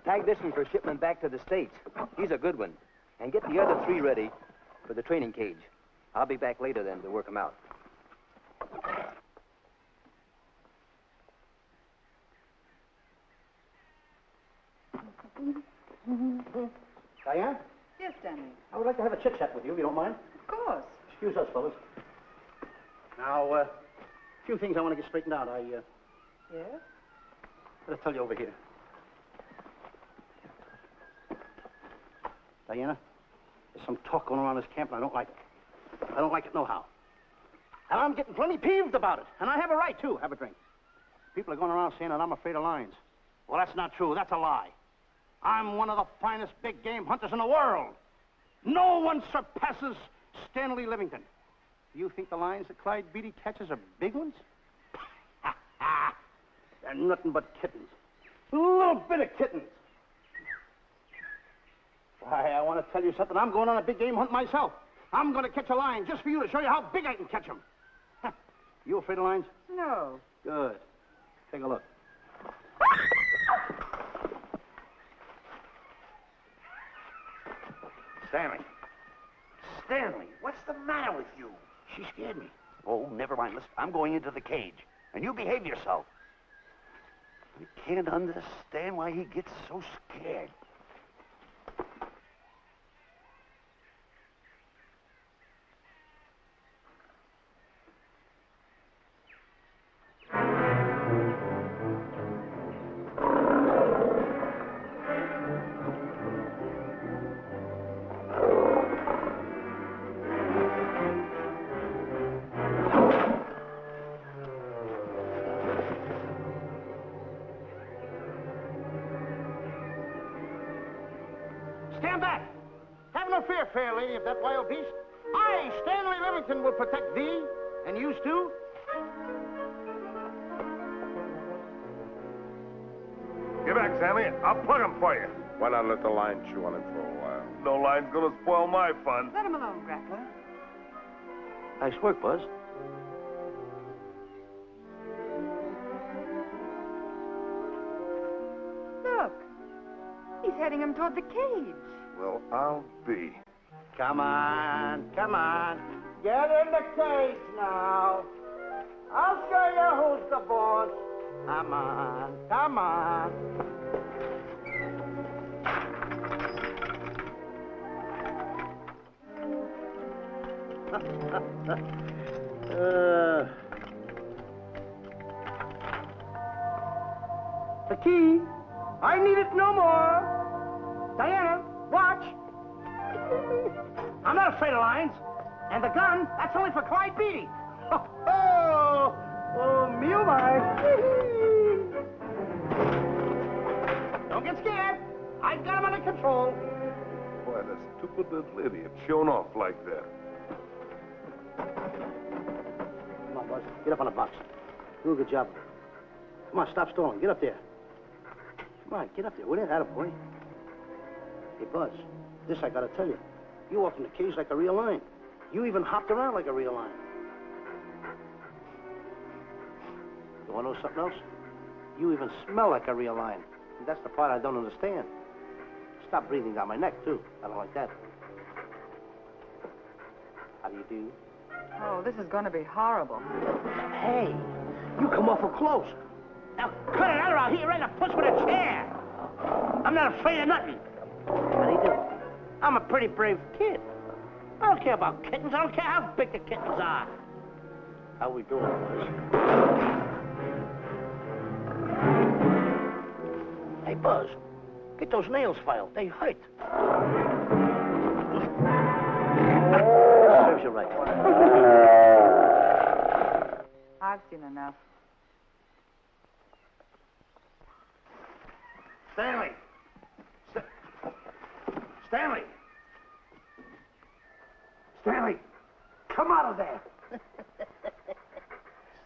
Tag this one for shipment back to the States. He's a good one. And get the other 3 ready for the training cage. I'll be back later then to work them out. Diana, Yes, Stanley. I would like to have a chit-chat with you, if you don't mind. Of course. Excuse us, fellas. Now, a few things I want to get straightened out. Yes? Gotta tell you over here. Diana, there's some talk going around this camp, and I don't like it. I don't like it nohow. And I'm getting plenty peeved about it. And I have a right, too. Have a drink. People are going around saying that I'm afraid of lions. Well, that's not true. That's a lie. I'm one of the finest big game hunters in the world. No one surpasses Stanley Livington. You think the lions that Clyde Beatty catches are big ones? They're nothing but kittens. A little bit of kittens. Why, I want to tell you something. I'm going on a big game hunt myself. I'm going to catch a lion just for you to show you how big I can catch him. You afraid of lions? No. Good. Take a look. Stanley. Stanley, what's the matter with you? She scared me. Oh, never mind. Listen, I'm going into the cage. And you behave yourself. I can't understand why he gets so scared. Stand back. Have no fear, fair lady of that wild beast. I, Stanley Livington, will protect thee and you too. Get back, Stanley. I'll plug him for you. Why not let the lion chew on him for a while? No line's gonna spoil my fun. Let him alone, Grappler. Nice work, Buzz. Look. He's heading him toward the cage. Well, I'll be. Come on, come on. Get in the cage now. I'll show you who's the boss. Come on, come on. The key. I need it no more. Diana, watch. I'm not afraid of lions. And the gun, that's only for Clyde Beatty. Oh, me oh my. Don't get scared. I've got him under control. Boy, that stupid little idiot showing off like that. Come on, Buzz. Get up on the box. Do a good job. Come on, stop stalling. Get up there. Come on, get up there. Will you? Attaboy. Hey, Buzz, this I gotta tell you. You walked in the cage like a real lion. You even hopped around like a real lion. You wanna know something else? You even smell like a real lion. And that's the part I don't understand. Stop breathing down my neck, too. I don't like that. How do you do? Oh, this is going to be horrible. Hey, You come awful close. Now, cut it out or I'll hit you right in the puss with a chair. I'm not afraid of nothing. How do you do? I'm a pretty brave kid. I don't care about kittens. I don't care how big the kittens are. How we doing, boys? Hey, Buzz, get those nails filed. They hurt. Serves you right. I've seen enough. Stanley! Stanley! Stanley! Come out of there!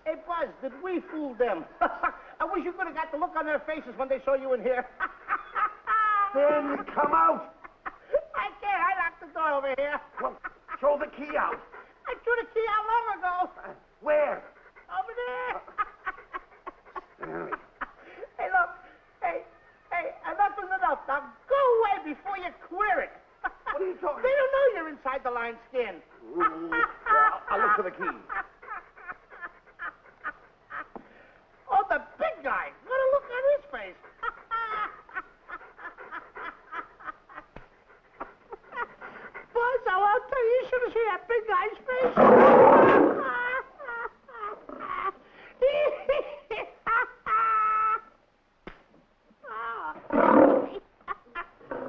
Hey, Buzz, did we fool them? I wish you could have got the look on their faces when they saw you in here. Stanley, come out! I can't. I locked the door over here. Well, throw the key out. I threw the key out long ago. Where? Over there. Stanley. Hey, look. Hey, enough is enough. Now go away before you queer it. What are you talking They don't know you're inside the lion's skin. I'll look for the key. Oh, the big guy. What a look on his face. Buzz, I'll tell you, you should have seen that big guy's face.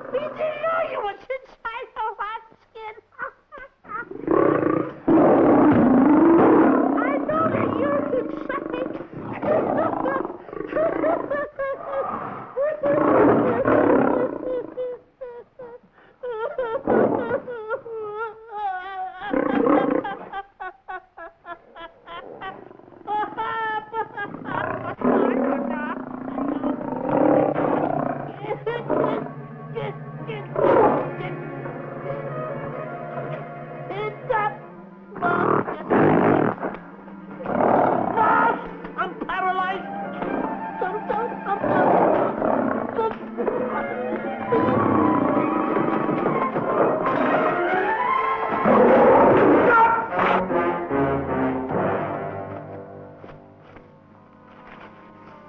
He didn't know you was inside the lion's skin. I know that you're inside. I'm paralyzed.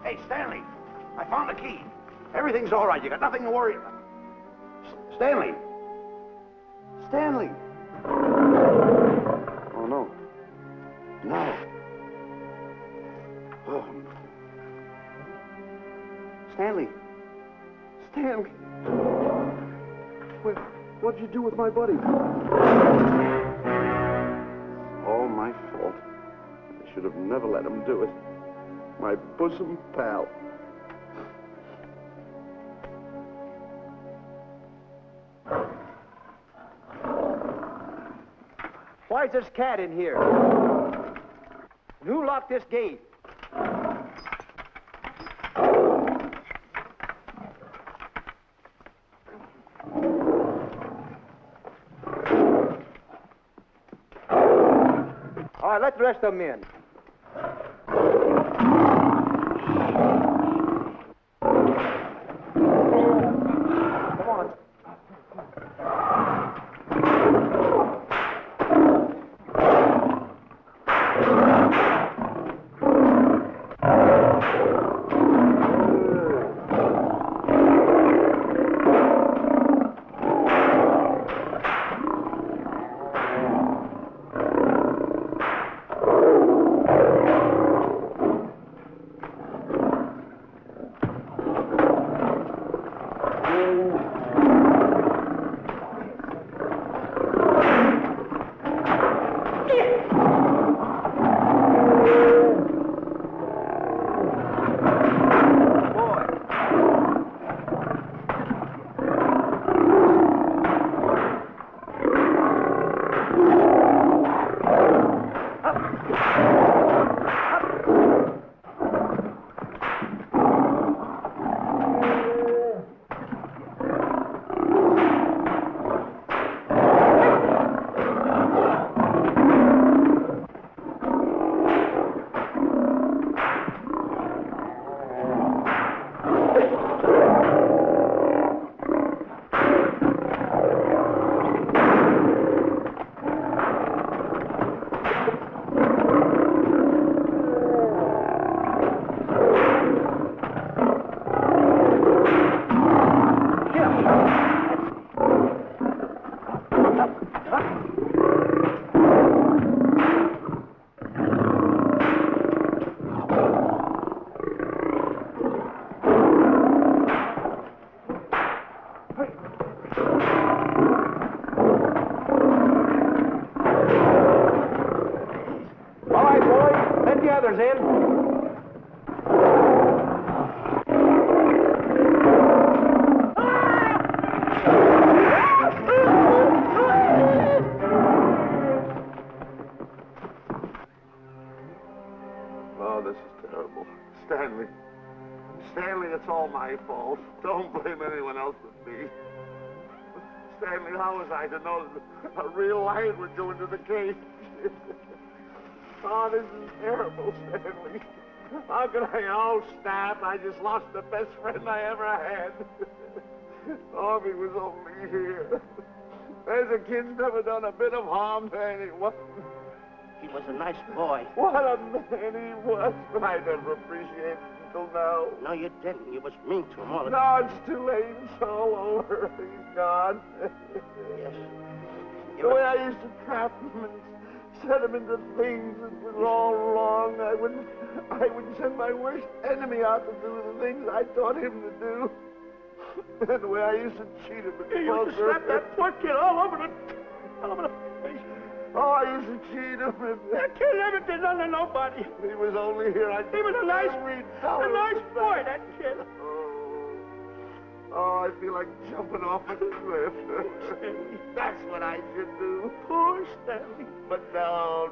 Hey, Stanley, I found the key. Everything's all right. You got nothing to worry about. Stanley. Stanley. Oh, no. No. Oh. Stanley. Stanley. What'd you do with my buddy? All my fault. I should have never let him do it. My bosom pal. Why's this cat in here? And who locked this gate? All right, let the rest of them in. Come on. Don't blame anyone else but me. Stanley, how was I to know that a real lion would go into the cage? Oh, this is terrible, Stanley. How could I? Oh, snap. I just lost the best friend I ever had. Oh, if he was only here. There's a kid's never done a bit of harm to anyone. He was a nice boy. What a man he was. I never appreciated it until now. No, you didn't. You was mean to him all the No, it's too late. It's all over. He's gone. Yes. The way I used to trap him and set him into things that was all wrong, I would send my worst enemy out to do the things I taught him to do. And the way I used to cheat him at You used to slap that poor kid all over the face. Oh, I used to cheat him. That kid never did nothing to nobody. He was only here. He was a nice boy, that kid. Oh, I feel like jumping off a cliff. That's what I should do. Poor Stanley. But no,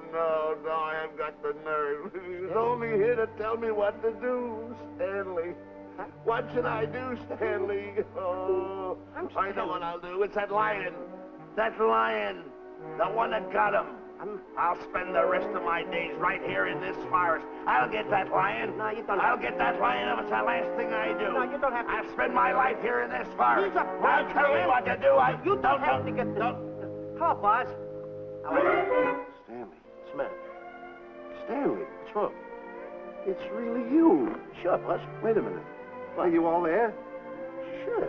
I haven't got the nerve. He was only here to tell me what to do, Stanley. What should I do, Stanley? Oh, I know what I'll do. It's that lion. That lion. The one that got him. I'll spend the rest of my days right here in this forest. I'll get that lion. No, you don't I'll get that lion if it's the last thing I do. No, you don't have to. I'll spend my life here in this forest. He's a Now tell me what to do. You don't have to get the... Come on, boss. Stanley. What's the matter? Stanley. What's wrong? It's really you. Sure, boss. Wait a minute. Are you all there? Sure.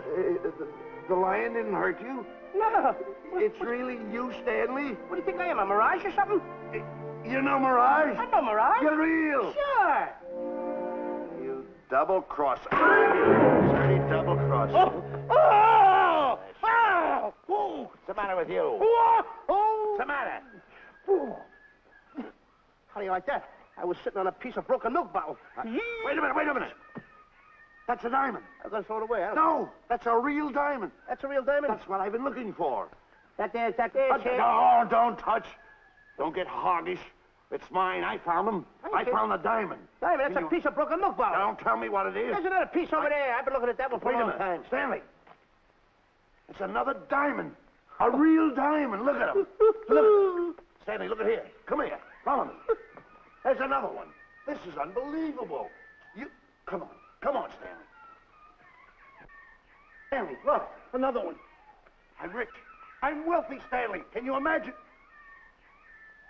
The lion didn't hurt you? No. It's really you, Stanley? What do you think I am, a mirage or something? You know Mirage? I know mirage. You're real. Sure. You double-crosser. Dirty double-crosser. Oh! What's the matter with you? What's the matter? How do you like that? I was sitting on a piece of broken milk bottle. Wait a minute. That's a diamond. I'm going to throw it away. No, that's a real diamond. That's a real diamond? That's what I've been looking for. That there, Shemp. No, don't touch. Don't get hoggish. It's mine. I found them. I found the diamond. Diamond, that's a piece of broken milk bottle. Don't tell me what it is. There's another piece over there. I've been looking at that one for a long time. Stanley. It's another diamond. A real diamond. Look at him. Look. Stanley, look at here. Come here. Follow me. There's another one. This is unbelievable. Come on, Stanley. Stanley, look. Another one. I'm rich. I'm wealthy, Stanley. Can you imagine?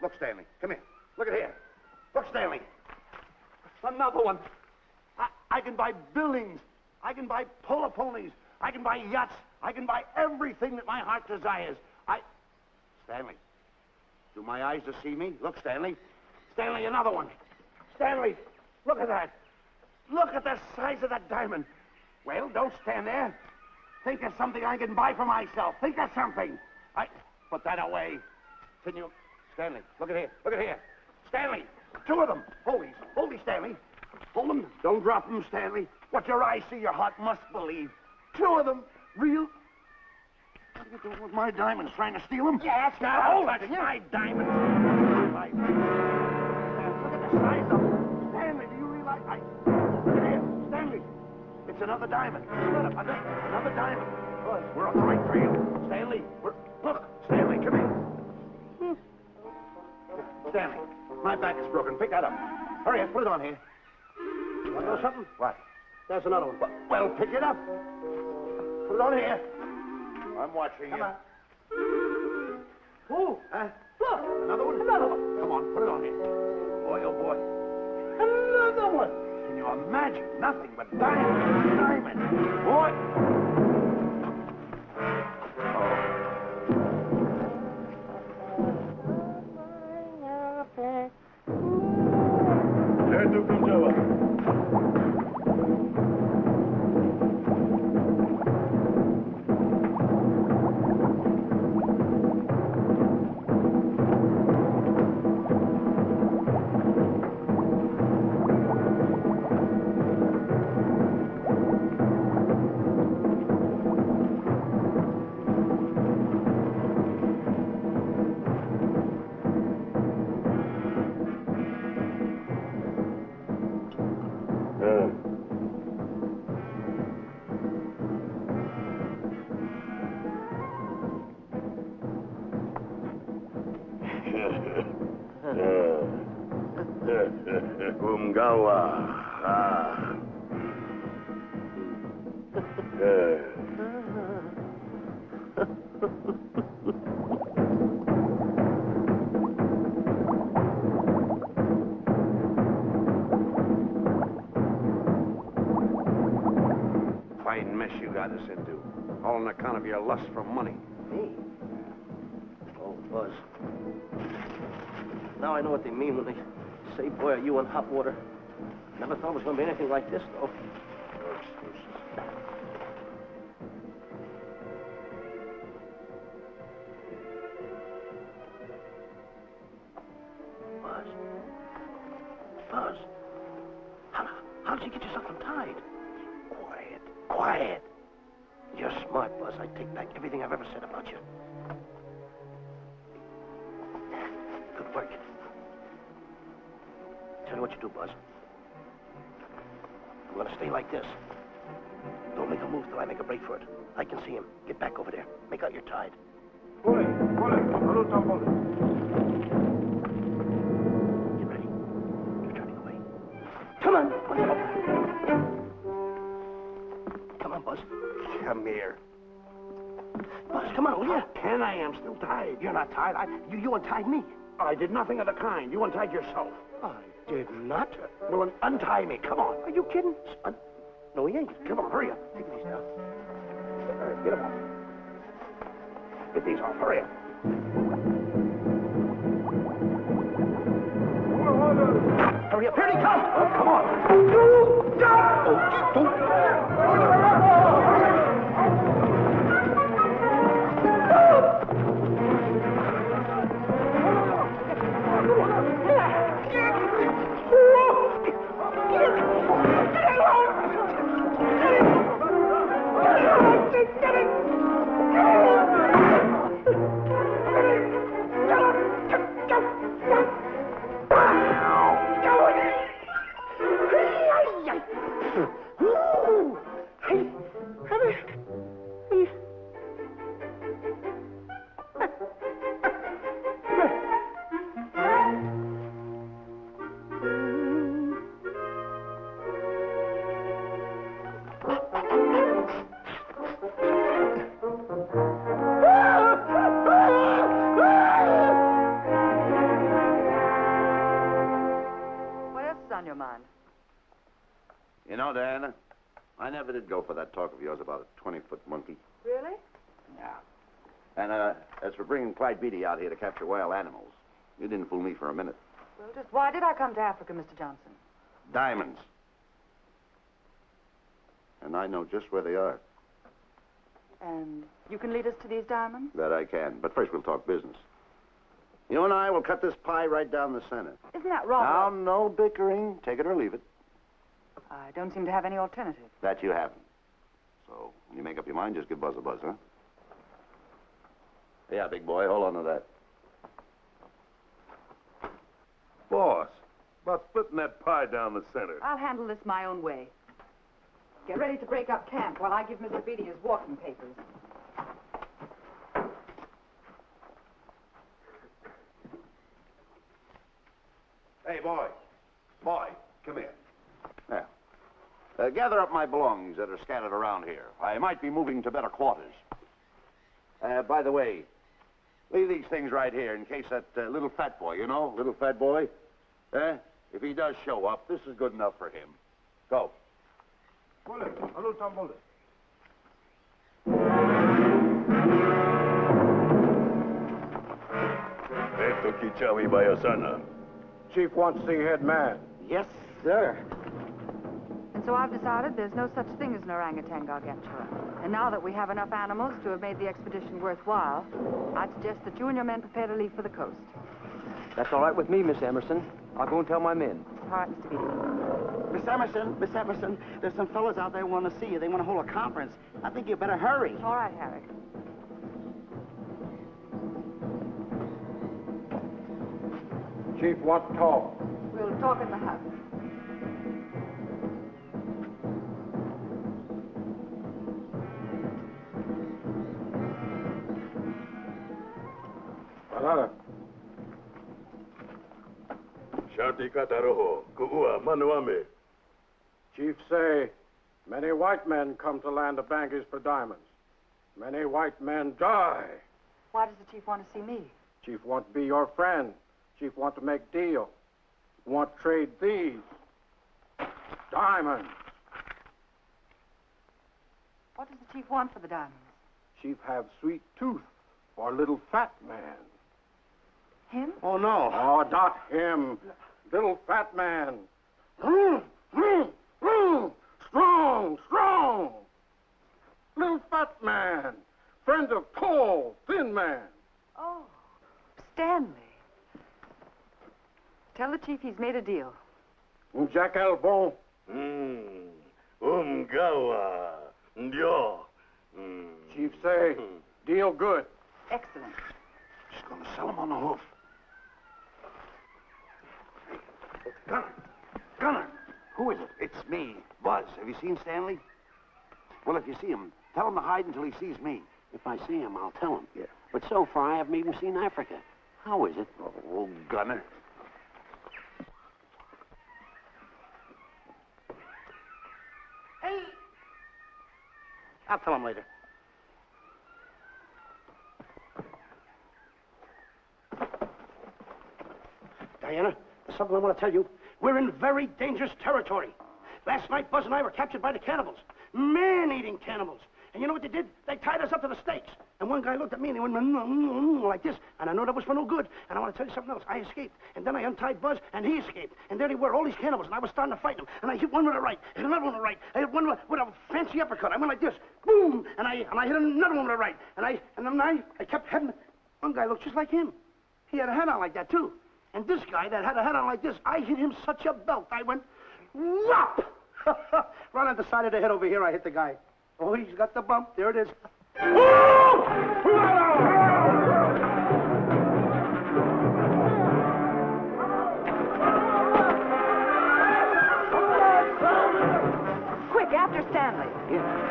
Look, Stanley. Come here. Look at here. Look, Stanley. Another one. I can buy buildings. I can buy polo ponies. I can buy yachts. I can buy everything that my heart desires. Stanley, do my eyes deceive me? Look, Stanley. Stanley, another one. Stanley, look at that. Look at the size of that diamond. Well, don't stand there. Think of something I can buy for myself. Think of something. Put that away. Can you... Stanley, look at here. Look at here. Stanley, two of them. Hold these, Stanley. Hold them. Don't drop them, Stanley. What your eyes see, your heart must believe. Two of them. Real... What are you doing with my diamonds? Trying to steal them? Yes, now. Hold it. My diamonds. Look at the size of them. Stanley, do you realize... Look at here. Stanley. It's another diamond. Look, another diamond. We're on the right trail. Stanley, Look, Stanley, come here. Stanley, my back is broken. Pick that up. Hurry up, put it on here. You want to know something? What? There's another one. Well, pick it up. Put it on here. I'm watching you. Oh, Look, another one? Another one. Come on, put it on here. Boy, oh boy. Another one. Can you imagine? Nothing but diamonds. Boy. Umgawa. Fine mess you got us into. All on account of your lust for money. Me? Oh, Buzz. Now I know what they mean when they say, boy, are you in hot water. Never thought it was going to be anything like this, though. Buzz. How did you get yourself untied? Quiet. You're smart, Buzz. I take back everything I've ever said about you. Good work. Tell you what you do, Buzz. I'm going to stay like this. Don't make a move till I make a break for it. I can see him. Get back over there. Make out you're tied. Pull it. Tumble. Get ready. You're turning away. Come on. Come on, Buzz. Come here. Buzz, come on, will you? Ken, I am still tied. You're not tied. You untied me. I did nothing of the kind. You untied yourself. I did not. Well, then untie me. Come on. Are you kidding? No, he ain't. Come on, hurry up. Take it easy now. All right, get him off. Get these off. Hurry up. Hurry up. Here he comes. Come on. You know, Diana, I never did go for that talk of yours about a 20-foot monkey. Really? Yeah. And as for bringing Clyde Beatty out here to capture wild animals, you didn't fool me for a minute. Well, just why did I come to Africa, Mr. Johnson? Diamonds. And I know just where they are. And you can lead us to these diamonds? That I can. But first we'll talk business. You and I will cut this pie right down the center. Isn't that wrong? Now, no bickering. Take it or leave it. I don't seem to have any alternative. That you haven't. So, when you make up your mind, just give Buzz a buzz, huh? Yeah, big boy, hold on to that. Boss, about splitting that pie down the center. I'll handle this my own way. Get ready to break up camp while I give Mr. Beatty his walking papers. Hey, boy. Boy, come here. Now, gather up my belongings that are scattered around here. I might be moving to better quarters. By the way, leave these things right here in case that little fat boy, little fat boy, if he does show up, this is good enough for him. Go. Esto Kichawi Bayasana. Chief wants to see head man. Yes, sir. And so I've decided there's no such thing as an orangutan gargantua. And now that we have enough animals to have made the expedition worthwhile, I'd suggest that you and your men prepare to leave for the coast. That's all right with me, Miss Emerson. I'll go and tell my men. All right, Mr. Beatty. Miss Emerson, there's some fellas out there who want to see you. They want to hold a conference. I think you better hurry. All right, Harry. Chief wants to talk. We'll talk in the hut. Shanti kataroho, kuua manuame. Chief say, many white men come to land of Bangis for diamonds. Many white men die. Why does the chief want to see me? Chief want to be your friend. Chief want to make deal. Want to trade these diamonds. What does the chief want for the diamonds? Chief have sweet tooth for little fat man. Him? Oh, no. Oh, not him. Little fat man. Strong, strong. Little fat man. Friend of tall, thin man. Oh, Stanley. Tell the chief he's made a deal. Jack Albon. Gawa. Ndio. Chief say, deal good. Excellent. She's going to sell him on the hoof. Gunner. Who is it? It's me, Buzz. Have you seen Stanley? Well, if you see him, tell him to hide until he sees me. If I see him, I'll tell him. Yeah. But so far, I haven't even seen Africa. How is it? Oh, Gunner. Hey! I'll tell him later. Diana, there's something I want to tell you. We're in very dangerous territory. Last night, Buzz and I were captured by the cannibals. Man-eating cannibals. And you know what they did? They tied us up to the stakes. And one guy looked at me and he went like this. And I know that was for no good. And I want to tell you something else. I escaped. And then I untied Buzz and he escaped. And there they were, all these cannibals. And I was starting to fight them. And I hit one with a right. Hit another one with a right. I hit one with a fancy uppercut. I went like this. Boom! And I hit another one with a right. And then I kept heading. One guy looked just like him. He had a hat on like that, too. And this guy that had a hat on like this, I hit him such a belt. I went, whop! Right on the side of the head over here, I hit the guy. Oh, he's got the bump. There it is. Quick, after Stanley. Yeah.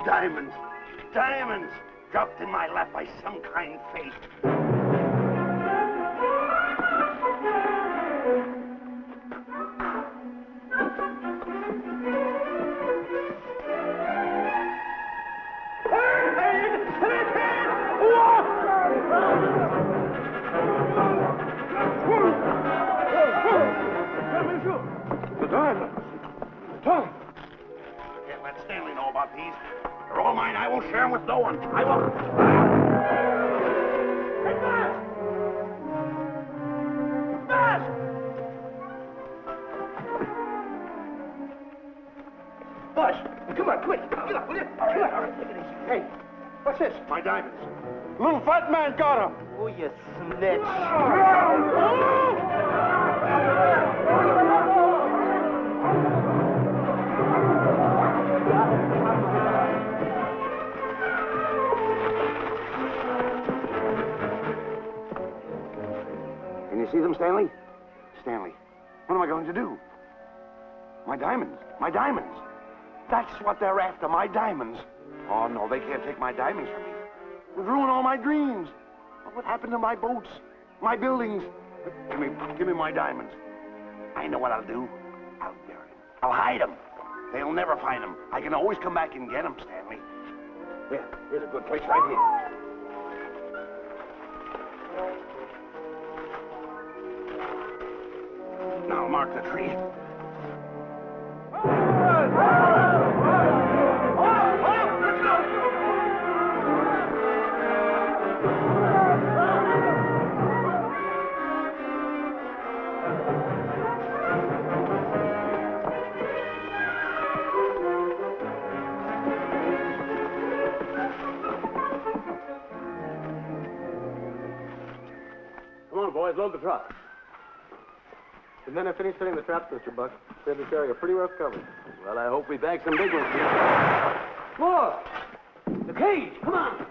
Diamonds, diamonds, dropped in my lap by some kind fate. The diamonds. Tom. Can't let Stanley know about these. They're all mine. I won't share them with no one. I won't. Hey, Buzz! Buzz! Buzz, come on, quick. Get up, will you? All right, take it easy. Hey, what's this? My diamonds. Little fat man got him. Oh, you snitch. Can you see them, Stanley? Stanley, what am I going to do? My diamonds. My diamonds. That's what they're after, my diamonds. Oh, no, they can't take my diamonds from me. It would ruin all my dreams. What happened to my boats? My buildings? Give me my diamonds. I know what I'll do. I'll bury them. I'll hide them. They'll never find them. I can always come back and get them, Stanley. Here, here's a good place right here. Now mark the tree. Come on, boys, load the truck. The men have finished setting the traps, Mr. Buck. We have this area pretty rough covered. Well, I hope we bag some big ones here. More! The cage, come on!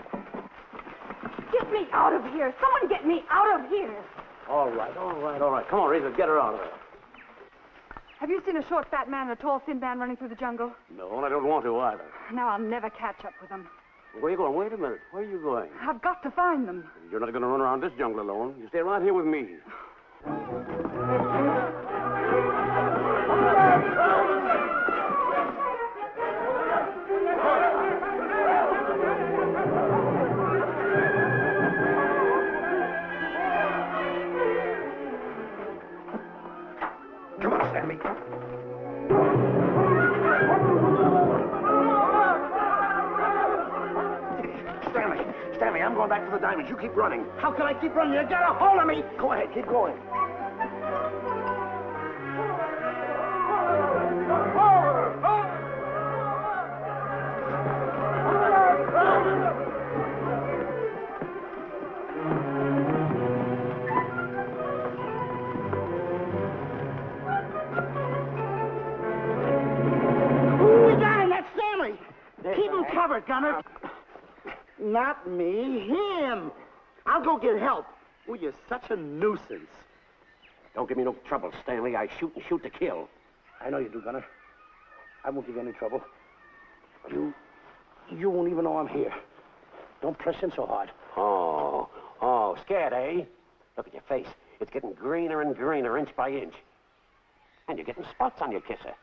Get me out of here. Someone get me out of here. All right. Come on, Razor, get her out of there. Have you seen a short, fat man and a tall, thin man running through the jungle? No, and I don't want to either. Now I'll never catch up with them. Where are you going? Wait a minute. Where are you going? I've got to find them. You're not going to run around this jungle alone. You stay right here with me. Come on, Stanley. Stanley, I'm going back for the diamonds. You keep running. How can I keep running? You got a hold of me. Go ahead, keep going. We got him. That's Stanley. Keep him covered, Gunner. Not me, him. I'll go get help. Oh, you're such a nuisance. Don't give me no trouble, Stanley. I shoot and shoot to kill. I know you do, Gunner. I won't give you any trouble. You won't even know I'm here. Don't press in so hard. Oh, scared, eh? Look at your face. It's getting greener and greener, inch by inch. And you're getting spots on your kisser.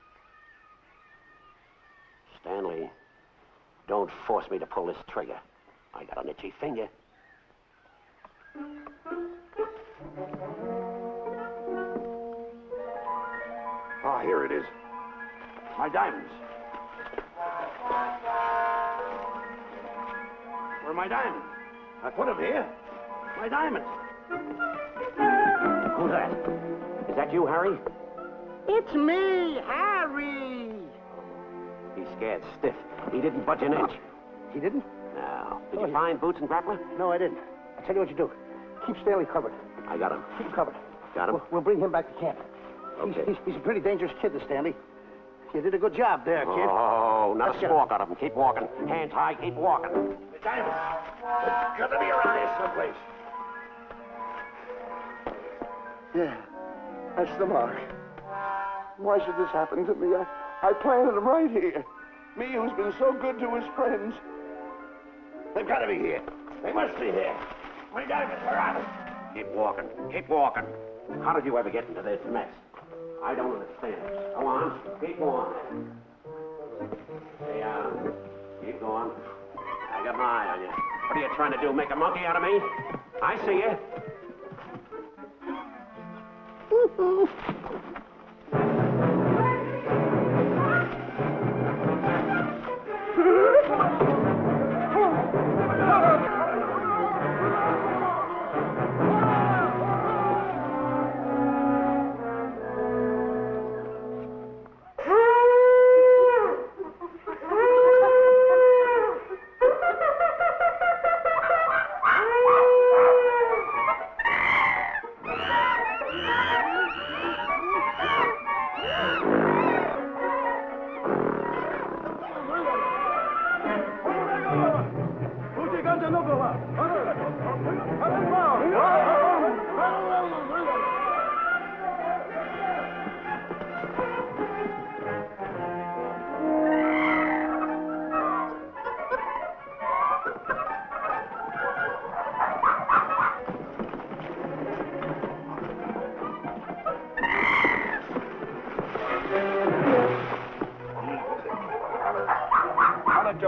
Stanley, don't force me to pull this trigger. I got an itchy finger. Ah, here it is. My diamonds. Where are my diamonds? I put them here. My diamonds. Who's that? Is that you, Harry? It's me, Harry. He's scared stiff. He didn't budge an inch. He didn't? No. Did you find Boots and Grappler? No, I didn't. I'll tell you what you do. Keep Stanley covered. I got him. Keep him covered. Got him? We'll bring him back to camp. Okay. He's a pretty dangerous kid, this Stanley. You did a good job there, kid. Oh, not Let's a go. squawk out of him. Keep walking. Hands high, keep walking. The diamonds. They've got to be around here someplace. Yeah, that's the mark. Why should this happen to me? I planted them right here. Me who's been so good to his friends. They've got to be here. They must be here. My diamonds are out. Keep walking. Keep walking. How did you ever get into this mess? I don't understand. Go on. Keep going. Stay on. Keep going. I got my eye on you. What are you trying to do? Make a monkey out of me? I see you.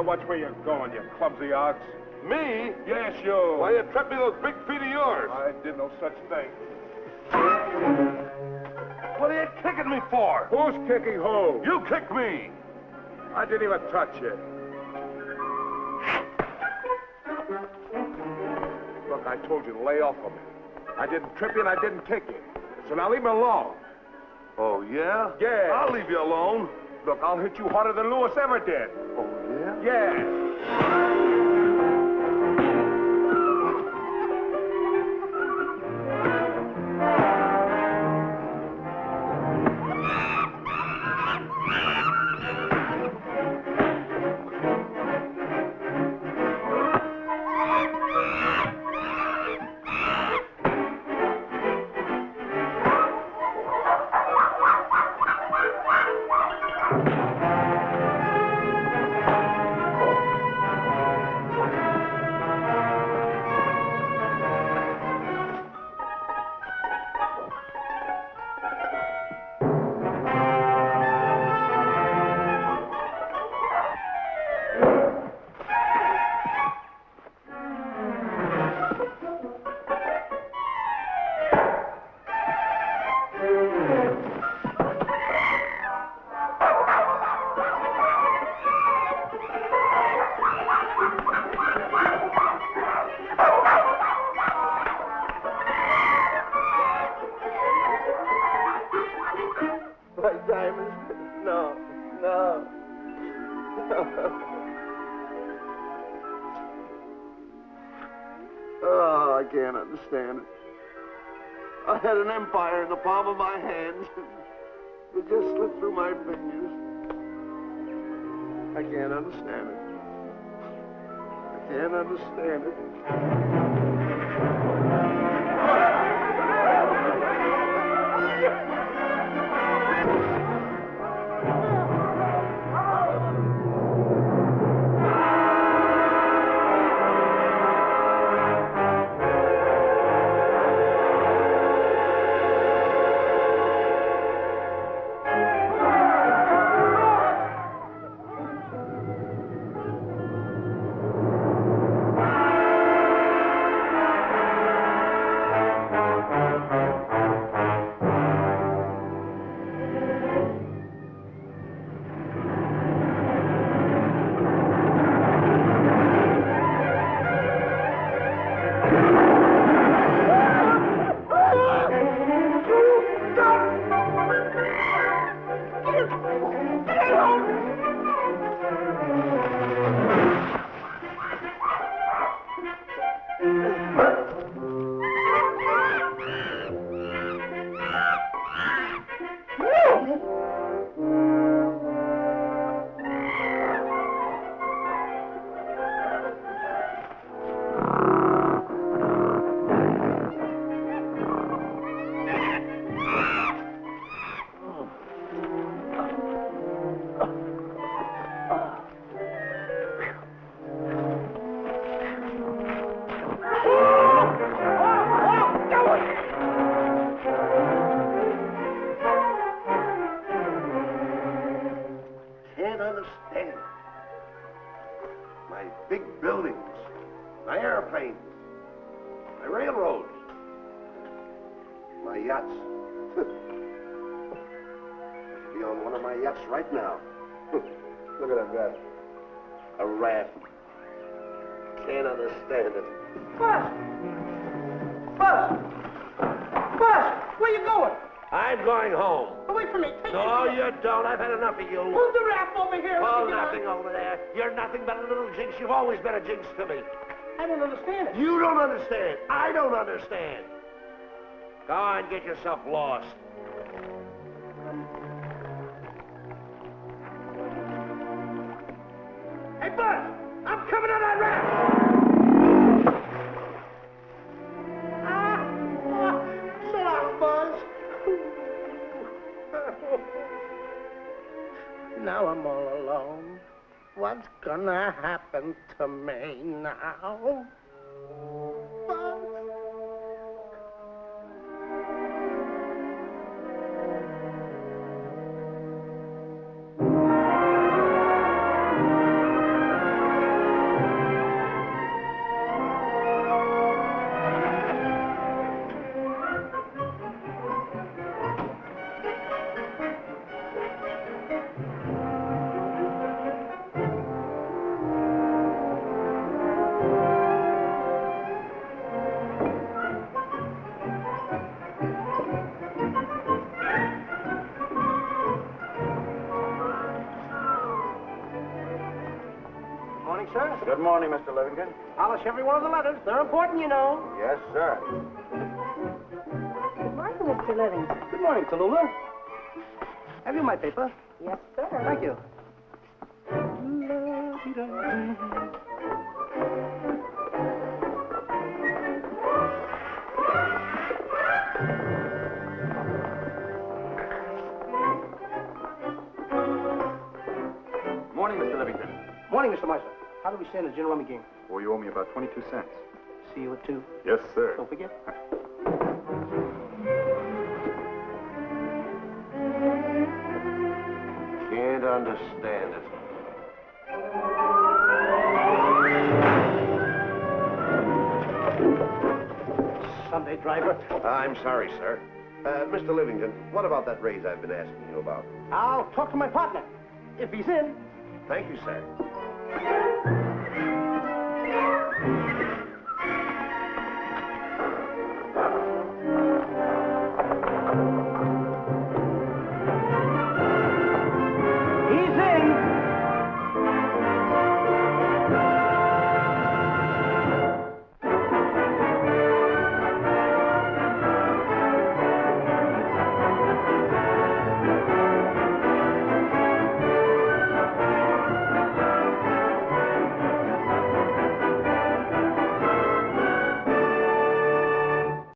Watch where you're going, you clumsy ox. Me? Yes, you. Why, you trapped me those big feet of yours. I did no such thing. What are you kicking me for? Who's kicking who? You kicked me. I didn't even touch you. Look, I told you to lay off of me. I didn't trip you and I didn't kick you. So now leave me alone. Oh, yeah? Yeah. I'll leave you alone. Look, I'll hit you harder than Lewis ever did. Oh, yeah? Yeah. diamonds. No, no. Oh, I can't understand it. I had an empire in the palm of my hands. It just slipped through my fingers. I can't understand it. I can't understand it. Right now. Look at that. A rat. Can't understand it. Buzz! Buzz! Buzz! Where you going? I'm going home. Oh, wait for me. Take No, me. you don't. I've had enough of you. Move the raft over here. Oh, nothing over there. You're nothing but a little jinx. You've always been a jinx to me. I don't understand it. You don't understand. I don't understand. Go on, get yourself lost. Hey, Buzz! I'm coming on that raft! So long, Buzz. Now I'm all alone. What's gonna happen to me now? Buzz? Sir? Good morning, Mr. Livington. Polish every one of the letters. They're important, you know. Yes, sir. Good morning, Mr. Livington. Good morning, Tallulah. Have you my paper? Yes, sir. Thank you. Morning, Mr. Livington. Morning, Mr. Meister. How do we stand in the gin rummy game? Well, you owe me about 22 cents. See you at 2. Yes, sir. Don't forget. Can't understand it. Sunday driver. I'm sorry, sir. Mr. Livington, what about that raise I've been asking you about? I'll talk to my partner. If he's in. Thank you, sir.